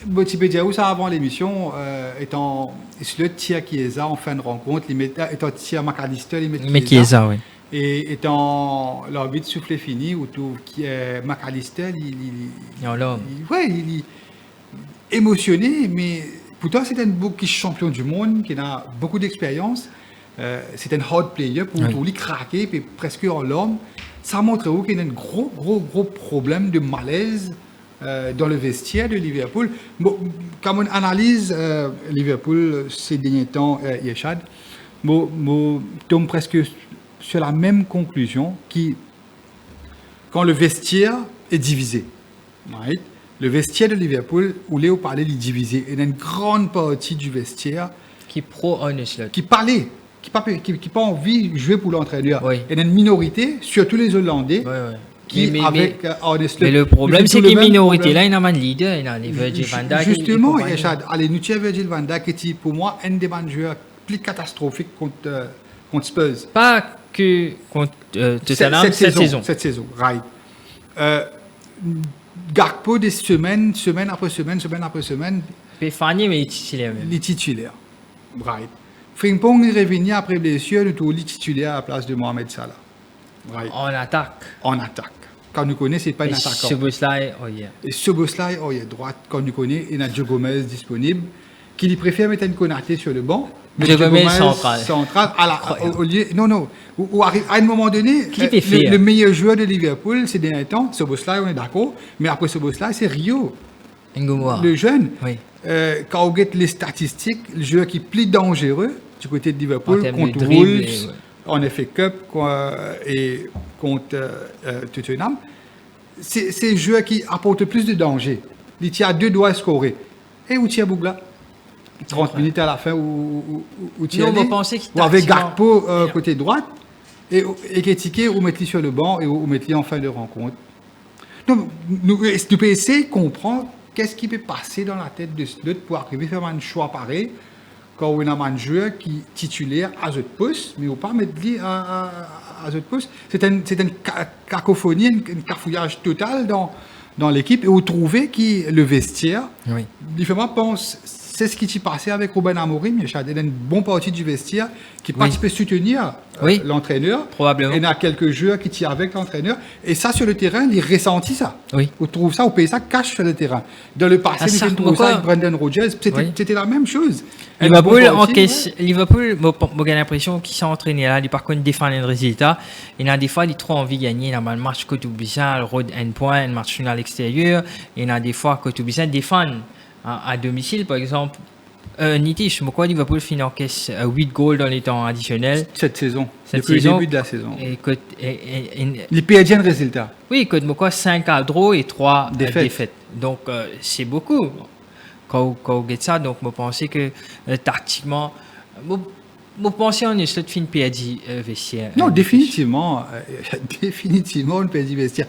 Bon, tu peux dire où ça avant l'émission, étant le tir qui est là en fin de rencontre, étant tir McAllister, il met Chiesa, oui. Et étant l'arbitre soufflé fini, ou tout qui est McAllister, Non, là. il est émotionné, mais pourtant c'est un beau qui est champion du monde, qui a beaucoup d'expérience. C'est un hard player pour Oui. tout lui craquer, puis presque en l'homme. Ça montre où qu'il y a un gros problème de malaise dans le vestiaire de Liverpool. Bon, comme on analyse Liverpool ces derniers temps, Yeshad, je tombe presque sur la même conclusion quand le vestiaire est divisé. Right? Le vestiaire de Liverpool, où Léo parlait, il est divisé. Il y a une grande partie du vestiaire Qui pro-honest, là. qui parlait, qui n'a pas envie de jouer pour l'entraîneur. Oui. Il y a une minorité, surtout les Hollandais, Ouais, ouais. qui, avec Arne Slot, Mais le ils problème, font c'est tout le que même minorité, problème. là, il y a un leader, il y a les Virgil van Dijk. Justement, et Yachad, allez, nous tiens Virgil van Dijk, qui est pour moi un des joueurs plus catastrophiques contre Spurs. Pas que contre Tottenham cette saison. Cette saison, right. Gakpo, des semaine après semaine, Péfani, mais il est titulaire même. les titulaires. Right. Frimpong est revenu après blessure, nous tous les titulaires à la place de Mohamed Salah. Right. En attaque. En attaque. Quand nous connaissons, c'est pas un Et attaquant. ce boss-là, oh yeah. Et ce boss-là, il est droite. Quand nous connaissons, il y a Joe Gomez disponible, qui lui préfère mettre une Konaté sur le banc. mais Joe Gomez central. Au lieu, non. Ou à un moment donné, Qui peut faire? le meilleur joueur de Liverpool ces derniers temps, ce boss-là, on est d'accord. Mais après ce boss-là, c'est Rio, Ngomwa. le jeune. Oui. Quand on regarde les statistiques, le joueur qui est plus dangereux du côté de Liverpool En termes contre de dribble Wolves, et, ouais. en FA Cup et contre Tottenham, c'est le joueur qui apporte plus de danger. Il tient à deux doigts à scorer. Et où tient Bougla 30 minutes à la fin où tient Non, on pensait qu'il ou avec tactiquement- Gakpo Yeah. côté droite et Ekitike ou mettre sur le banc et ou mettre en fin de rencontre. Donc, nous pouvons essayer de comprendre qu'est-ce qui peut passer dans la tête de Slot pour arriver à faire un choix pareil quand on a un joueur qui est titulaire à ce poste, mais on ne peut pas mettre lui à ce poste. C'est une cacophonie, un cafouillage total dans l'équipe et on trouvait que le vestiaire, Oui. différemment pense, c'est ce qui s'est passé avec Ruben Amorim. Il y a une bonne partie du vestiaire qui participait à soutenir Oui. l'entraîneur. Probablement. Et il y a quelques joueurs qui tirent avec l'entraîneur. Et ça, sur le terrain, il ressentit ça. Oui. On trouve ça, on paye ça cash sur le terrain. Dans le passé, Ah, nous ça, avons trouvé ça avec pourquoi? Brendan Rodgers. Oui. C'était la même chose. Liverpool, Un bon parti, Liverpool, j'ai l'impression qu'ils sont entraînés là, ils par contre défendent un résultat. Il y a des fois, ils ont trop envie de gagner. Il y a un match contre Ubisa, le road end point, un match à l'extérieur. Il y a des fois contre Ubisa défendent à domicile, par exemple. Nitish, pourquoi Liverpool finit en caisse 8 goals dans les temps additionnels cette saison. Cette Depuis saison, le début de la saison. Et Les PSG de résultat. oui, contre moi, 5 à draw et 3 Défaites. défaites. Donc, c'est beaucoup. Quand vous regardez ça, donc, je pense que tactiquement, je pense qu'on est sur fin perdu vestiaire. Non, définitivement, définitivement, on peut dire vestiaire.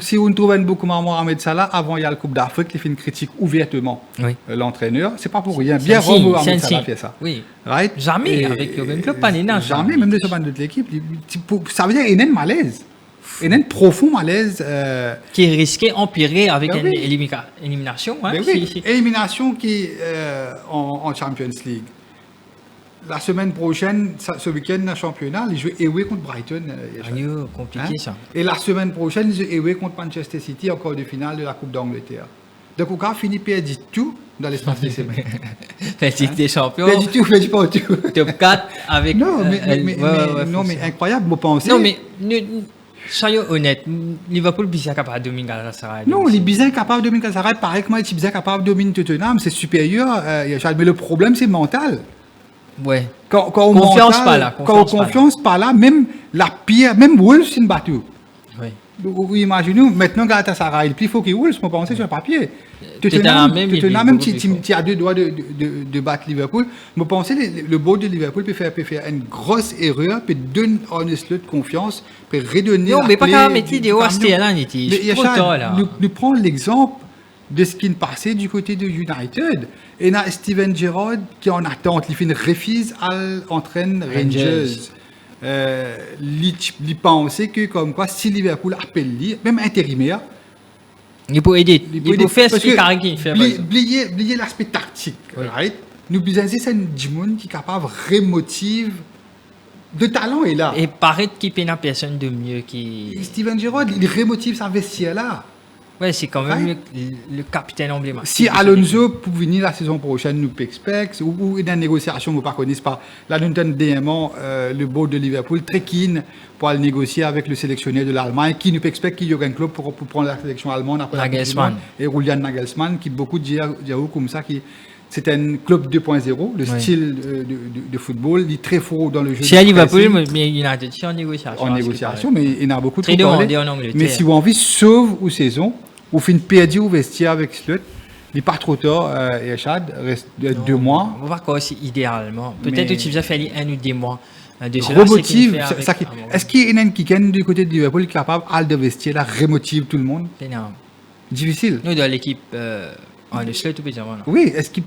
Si on trouve un beaucoup Mohamed Salah, avant il y a le Coupe d'Afrique, il fait une critique ouvertement Oui. l'entraîneur. C'est pas pour rien. Bien C'est un signe, Mohamed c'est un Salah signe. fait ça. Oui. Right? Jamais avec le même club, pas Nena, Jamais, même de ce bande de l'équipe. Ça veut dire qu'il y a un malaise. Il y a un profond malaise. Qui est risqué d'empirer avec Ben une oui. élimination. Hein, Mais oui, élimination qui en Champions League. la semaine prochaine, ce week-end, dans le championnat, ils jouent away contre Brighton. Compliqué ça. Et la semaine prochaine, ils jouent away contre Manchester City, encore de finale de la Coupe d'Angleterre. Donc, on a fini perdu tout dans l'espace de semaine. Ligue des champions. Perdu tout, perdu pas tout. Top 4 avec. Non, mais incroyable, vous pensez. Non, mais soyons honnêtes, Liverpool est capable de dominer Galatasaray. Non, les Bizarres capables de dominer Galatasaray, pareil que moi, les Bizarres capables de dominer Tottenham, c'est supérieur. Mais le problème, c'est mental. Ouais. Quand confiance mental, pas là. Confiance pas là, même la pire, même Wolves, c'est une battue. Oui. Vous imaginez, maintenant Galatasaray, il faut qu'il Wolves, je pensais sur le papier. Tottenham, même tu as 2 doigts de battre Liverpool. Je pensais le board de Liverpool peut faire une grosse erreur, peut donner un slot de confiance, peut redonner. Non, mais pas qu'à mettre des OST là, nous prenons l'exemple de ce qui est passé du côté de United. Et il y a Steven Gerrard qui est en attente, il fait une refuse à l'entraîne Rangers. Il pensait que comme quoi, si Liverpool appelle lui, même intérimaire, il peut aider. Il peut faire ce que Carrick fait. Oubliez l'aspect tactique. Oui. Right? Nous besoin c'est un Jimon qui est capable de remotiver. De talent est là. Et paraît qu'il n'y a personne de mieux qui. Steven Gerrard, il remotive sa vestiaire là. Ouais, c'est quand même le capitaine emblématique. Si Alonso pour venir la saison prochaine, nous expect ou dans la négociation, vous ne connaissez pas. Là, nous avons diamant le board de Liverpool très keen pour aller négocier avec le sélectionneur de l'Allemagne, qui nous expect qu'il y aura un club pour prendre la sélection allemande après Nagelsmann. Et Julian Nagelsmann, qui beaucoup de gens comme ça, qui c'est un club 2.0, le style de football, il est très fort dans le jeu. C'est à Liverpool, mais United, c'est en négociation. En négociation, mais il y en a beaucoup très parlé. en Angleterre. Mais si vous avez envie de sauver une saison, ou fait une perdue au vestiaire avec Slot, il n'est pas trop tard, Yachad, reste 2 mois. On va voir aussi idéalement. Peut-être que tu vas faire 1 ou 2 mois. Remotive, est-ce qu'il y a un qui du côté de Liverpool qui est capable de vestiaire, là, remotive tout le monde? C'est énorme. Difficile. Nous, dans l'équipe, de Slot, tout peut dire. Oui, est-ce qu'il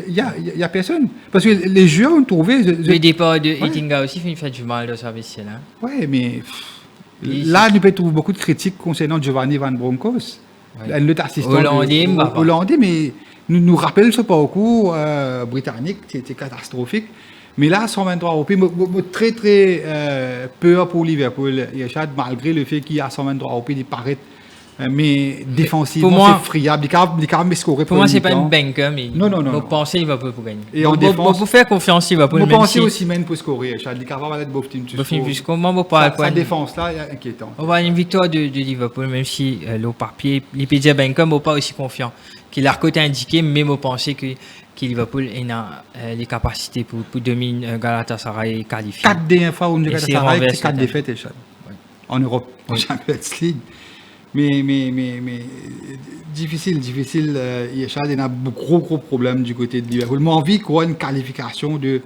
y a personne? Parce que les joueurs ont trouvé. Le départ de Heitinga aussi fait du mal dans sa vestiaire. Oui, mais là, nous pouvons trouver beaucoup de critiques concernant Giovanni Van Bronckhorst. L'autre assistant hollandais, mais nous rappelle ce parcours britannique, c'était catastrophique. Mais là, 123 européens, très très peur pour Liverpool, malgré le fait qu'il y a 123 européens, il paraît. Mais défensivement, c'est friable. Il est quand même scoré. Pour moi, c'est pas une banque, mais non. Vous pensez qu'il va pour gagner. Et en défense, vous faire confiance, il va pour gagner. Vous pensez aussi même pour scorer. Il est capable d'être beau team. Sa défense là, est inquiétant. On va une victoire de Liverpool, même si le papier, les PJ Bank, n'est pas aussi confiant. Qu'il a côté indiqué, mais vous pensez que Liverpool a les capacités pour dominer Galatasaray qualifié. 4 dernières fois où nous Galatasaray, c'est 4 défaites en Europe, en Champions League. Mais difficile. Il y a gros problèmes du côté de Liverpool. Moi, envie qu'on ait une qualification de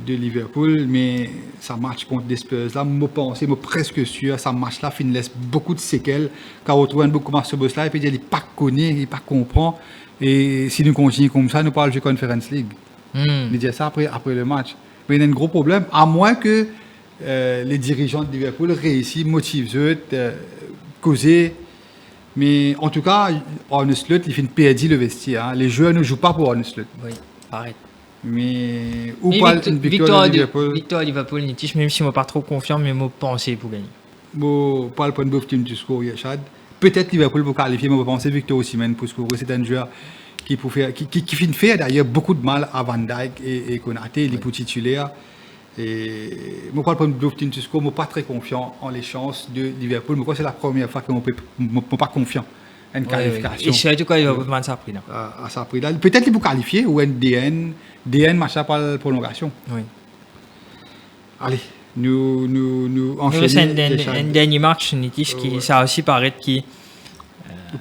Liverpool, mais ça match contre des Spurs. Là, je pense, presque sûr, ça match-là, il laisse beaucoup de séquelles. Quand on retrouve beaucoup de ce boss-là, et puis il n'est pas connu, il n'est pas comprend. Et si nous continuons comme ça, nous parlons de Conference League. Il dit ça après le match. Mais il y a un gros problème, à moins que les dirigeants de Liverpool réussissent, motivent, causer. Mais en tout cas, Arne Slot, il fait une PAD le vestiaire. Les joueurs ne jouent pas pour Arne Slot. Oui, pareil. Mais une victoire de Liverpool. Victoire de Liverpool, Nitish, même si je ne suis pas trop confiant, mais je pense pour gagner. Bon, pas le point de vue team du score, Yachad. Peut-être Liverpool pour qualifier, mais je pense Victor Osimhen pour scorer. C'est un joueur qui fait d'ailleurs beaucoup de mal à Van Dijk et Konaté, les titulaires. Et moi, pas le point de vue team du score, je ne suis pas très confiant en les chances de Liverpool. Mais c'est la première fois que je ne suis pas confiant. Une qualification. Et surtout quand il va prendre ça prix là. À ça prix là. Peut-être qu'il peut qualifier ou un DN machin par la prolongation. Oui. Allez, nous enchaînons. Un dernier match, Nitish, qui ça aussi paraît qui.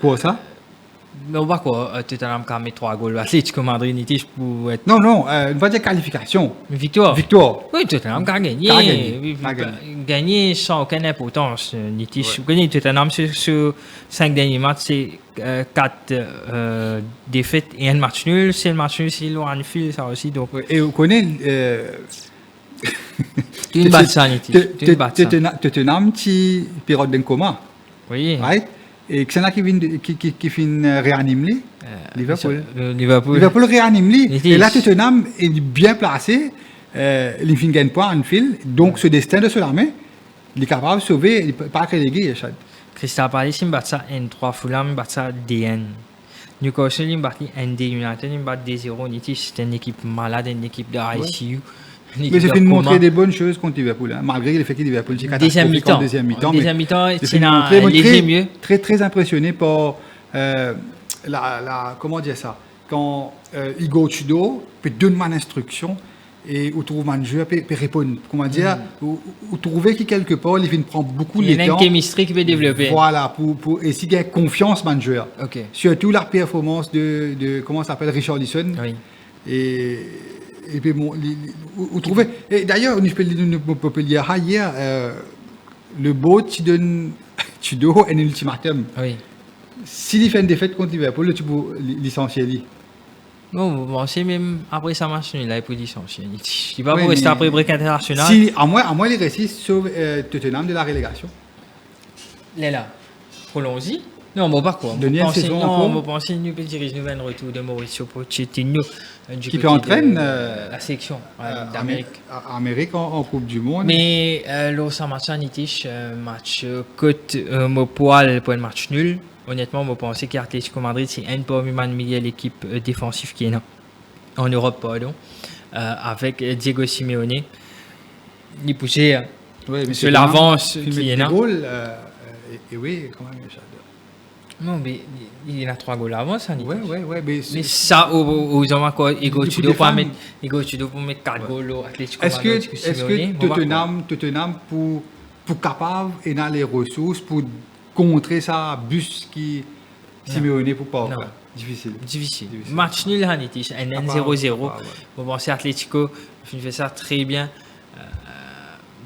Quoi ça? Mais on va quoi, Tottenham a mis 3 goals. Atlético Madrid, Nitish pour être. Non, on va dire qualification. Victoire. Oui, Tottenham a gagné. Gagné sans aucune importance, Nitish. Vous connaissez Tottenham sur 5 derniers matchs, c'est 4 défaites et un match nul. C'est le match nul, c'est l'Anfield, ça aussi. Donc. Et vous connaissez. Tu ne bats ça, Nitish. Tottenham, qui période d'un coma. Oui. Right? Et que c'est là qui vient réanimer Liverpool. Liverpool. Liverpool réanime lui. It Et là, is. Tottenham est bien placé. Il finit gagne point en fil. Donc, ce destin de cela, mais il est capable de sauver, il ne peut pas reléguer. Crystal Palace il bat ça N3, Fulham il bat ça DN. Newcastle il bat ND, United il bat D0. Nitish, c'est une équipe malade, une équipe de ICU. Mais c'est fait de montrer des bonnes choses contre Liverpool, hein, malgré le fait que Liverpool c'est Deuxième catastrophique en mi-temps. deuxième mi-temps. Deuxième mi-temps, c'est c'est très, mieux. très impressionné par comment dire ça, quand Igor Tudor peut donner une instruction et où trouve un jeu peut répondre. Comment dire, où trouver qu'il quelque part il vient prendre beaucoup de temps. Il y a une chemistry qui peut développer. Voilà, pour et s'il y a confiance dans le joueur. Ok. Surtout la performance de comment ça s'appelle Richarlison. Oui. Et puis bon, vous trouvez. Et d'ailleurs, on peut dire hier, le beau tu donne Tudor un ultimatum. Oui. S'il fait une défaite contre Liverpool, tu peux licencier lui. Bon, c'est même après ça match nul là pour licencier. Je dis pas Oui, pour rester mais- après break international. Si, à moins les récits sauve Tottenham de la relégation. Il est là. Prolonge-y. Non, mais pas quoi. Deuxième saison encore. On pense que nous peut diriger nous un retour de Mauricio Pochettino du Qui côté entraîne, de la section d'Amérique. Amérique en Coupe du Monde. Mais là, ça match à Nitish, match côte poil pour un match nul. Honnêtement, je pense qu'Atlético Madrid, c'est un peu mieux l'équipe défensive qui est là. En Europe, pardon. Avec Diego Simeone. Il poussait Ouais, mais sur l'avance Tottenham, qui est des là. goals, et oui, quand même, j'adore. Non, mais il y a 3 goals avant, ça, Nitish. Ouais, mais Mais ça, aux hommes, quoi, Ego Du coup, Tudo des pour fans. mettre 4 goals au Atlético Est-ce Madrid. que Tottenham pour capable et dans les ressources pour contrer ça bus qui Simeone pour pas Non. faire? Difficile. Difficile. Match nul, Hanitis, un 0-0. Ouais. Bon, bon, c'est Atlético, il fait ça très bien.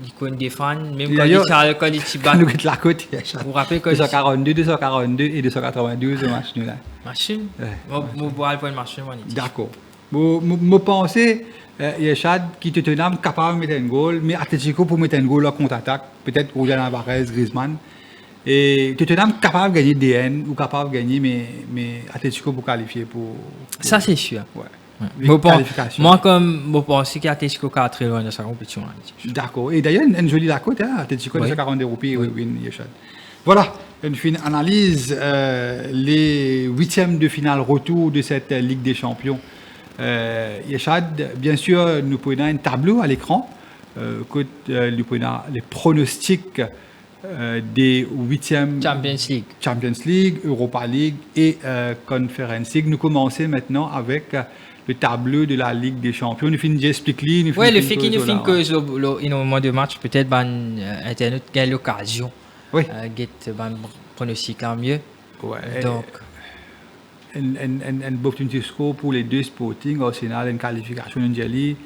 Il connaît des fans, même D'ailleurs, quand il s'y bat. Nous quitte la côte, il y a Vous vous rappelez quand il 242, 242 et 292 au match nul là. Machine. Ouais. Moi, boire le point de match nul, Hanitis. D'accord. Je pense il y a Chad qui Tottenham capable de mettre un goal, mais Atlético pour mettre un goal en contre-attaque, peut-être Julian Alvarez, Griezmann. Et Tottenham capable de gagner DN ou capable de gagner, mais Atlético pour qualifier pour. Ça, c'est sûr. Ouais. Qualification. Moi, comme je pense qu'Atlético est très loin de sa compétition. Hanitis. D'accord. Et d'ailleurs, une jolie la côte, hein, Atlético de Oui. 40 roupies, oui, Yeshad. Voilà, une analyse les huitièmes de finale retour de cette Ligue des Champions. Yeshad, bien sûr, nous prenons un tableau à l'écran, nous prenons les pronostics des huitièmes Champions League. League, Europa League et Conference League. Nous commençons maintenant avec le tableau de la Ligue des Champions. Nous finissons expliquer. Oui, le fait qu'il nous filme que au moment de match, peut-être Internet a l'occasion Oui. de pronostic là mieux. Ouais. Donc, un bon petit score pour les deux Sporting, Arsenal, une qualification en Jelly.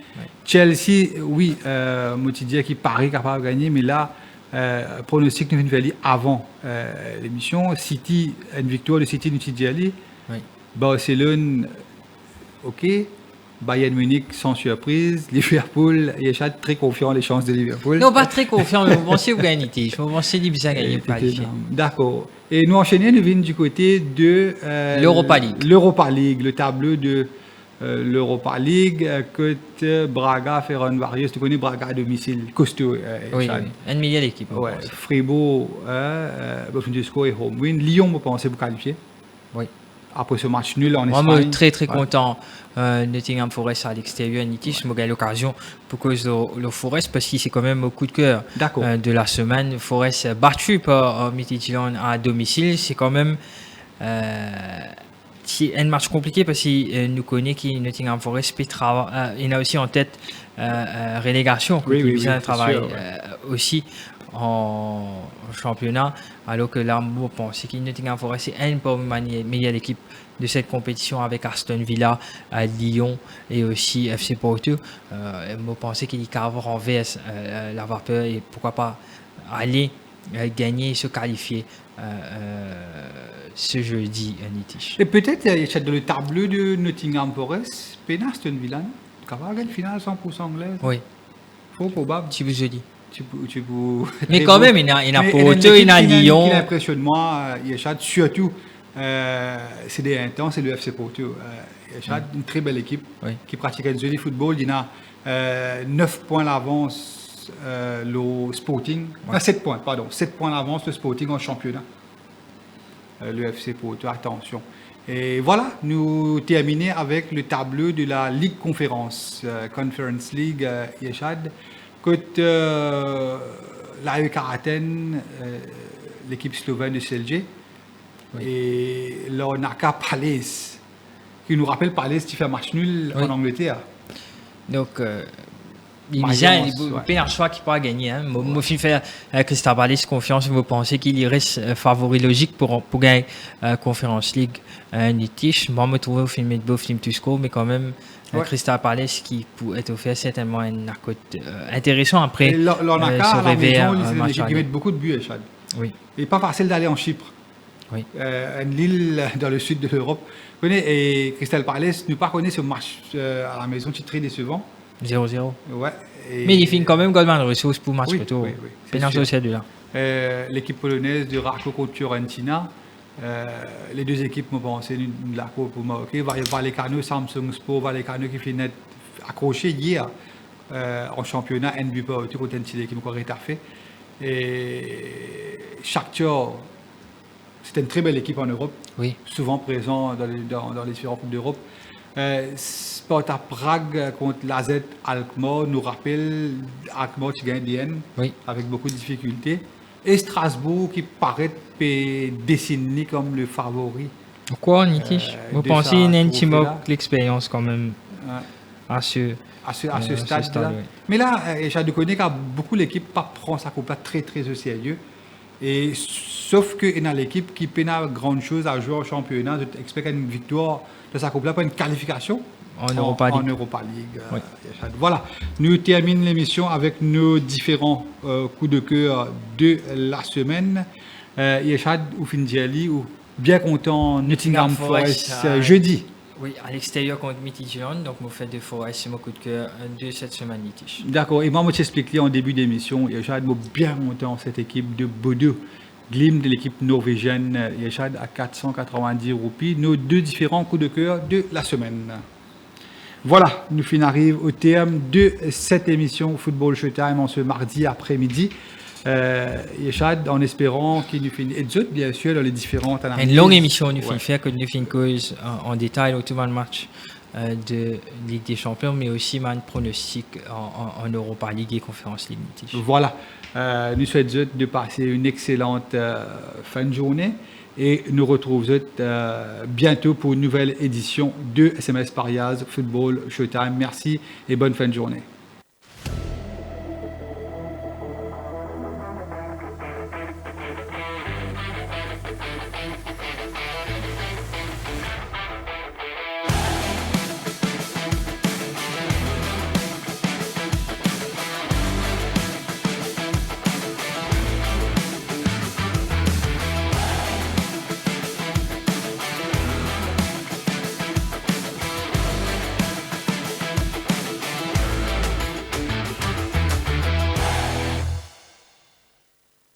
Chelsea, oui, moi tu dis qu'il paraît capable de gagner, mais là, pronostic nous vient avant l'émission. City, une victoire de City, nous tu dis oui. Barcelone, ok. Bayern Munich sans surprise. Liverpool, il est très confiant les chances de Liverpool. Non, pas très confiant, mais vous pensez que vous gagnez. Je pensais que vous gagner pour qualifier. D'accord. Et nous enchaînons, nous venons du côté de l'Europa League. L'Europa League, le tableau de l'Europa League, côté Braga, Ferencváros, tu connais Braga à domicile, costaud. Oui, une meilleure équipe. Ouais. Fribourg, score et home win. Lyon, vous pensez vous qualifier? Oui. Après ce match nul en Espagne. Moi, je suis très content. Nottingham Forest à l'extérieur, Nitish, j'ai l'occasion pour cause le Forest parce que c'est quand même au coup de cœur de la semaine. Forest battu par Midtjylland à domicile, c'est quand même c'est un match compliqué parce que nous connaissons que Nottingham Forest il a aussi en tête relégation, qui vient de travailler aussi en championnat, alors que là, je pense que Nottingham Forest est une meilleure équipe de cette compétition avec Aston Villa, Lyon et aussi FC Porto. Je pense qu'il y a renverse la vapeur et pourquoi pas aller gagner et se qualifier ce jeudi, Nitish. Et peut-être dans le tableau de Nottingham Forest, Aston Villa, capable de finale 100% anglaise. Oui. Faux probable. Si vous jeudi. Mais quand même, il y a Porto, il y a Lyon. Qui impressionne moi, Yeshad, surtout c'est des temps, c'est le FC Porto. Yeshad, une très belle équipe qui pratique un joli football. Il y a 9 points d'avance le Sporting. 7 points, pardon. 7 points d'avance le Sporting en championnat. Le FC Porto, attention. Et voilà, nous terminons avec le tableau de la Ligue Conférence, Conference League Yeshad. Côté l'AEK Athènes, l'équipe slovène de CLG, et l'Onaka Palace, qui nous rappelle Palace qui fait match nul en Angleterre. Donc, il y a un choix qui pourra gagner. Hein. Moi, je fais à Crystal Palace confiance. Vous pensez qu'il y reste favori logique pour gagner la Conference League Nitish. Moi, je me trouve au film de beau film to score, mais quand même, Crystal Palace qui peut être offert certainement un narcote intéressant après. L'Onaka, à la maison, c'est une équipe qui met beaucoup de buts, Chad. Oui. Et pas facile d'aller en Chypre. Oui. Une île dans le sud de l'Europe. Et Crystal Palace, nous pas connaît ce match à la maison, c'est très décevant. 0-0. Ouais. Mais il finit quand même Goldman ressource pour match retour. L'équipe polonaise de Rako contre Fiorentina. Les deux équipes m'ont pensé de la Coupe pour Maroc. Vallecano, Samsung Sport, Vallecano qui finit accroché hier en championnat, un but pour contre une équipe qui a fait. Et Shakhtar, c'est une très belle équipe en Europe, souvent présent dans les différentes coupes d'Europe. Sparta Prague contre l'AZ Alkmaar nous rappelle Alkmaar qui gagne DN avec beaucoup de difficultés. Et Strasbourg qui paraît dessiné comme le favori. Pourquoi, Nitish? Vous pensez qu'il y a une petite l'expérience quand même à ce stade-là? Mais là, j'ai de connaître que beaucoup l'équipe prend sa coupe très très au sérieux. Et sauf qu'il y a l'équipe qui peine à grande chose à jouer au championnat, j'expecte une victoire de sa coupe là pour une qualification en Europa League. Voilà, nous terminons l'émission avec nos différents coups de cœur de la semaine. Yeshad ou Findiali ou bien content Nottingham Forest jeudi. Oui, à l'extérieur contre Midtjylland, donc mon fait de Forest, c'est mon coup de cœur de cette semaine. D'accord, et moi je t'expliquais en début d'émission, Yeshad m'a bien content cette équipe de Bodø. Glim de l'équipe norvégienne Yeshad à 490 roupies, nos deux différents coups de cœur de la semaine. Voilà, nous arrivons au terme de cette émission Football Showtime en ce mardi après-midi. Yeshad, en espérant qu'il nous finisse, et d'autres, bien sûr, dans les différentes analyses. Une longue émission, nous finissons faire que nous finissons cause en détail autour du match de Ligue des Champions, mais aussi un pronostic en Europa League et Conference League. Voilà, nous souhaitons de passer une excellente fin de journée et nous retrouvons bientôt pour une nouvelle édition de SMS Parias Football Showtime. Merci et bonne fin de journée.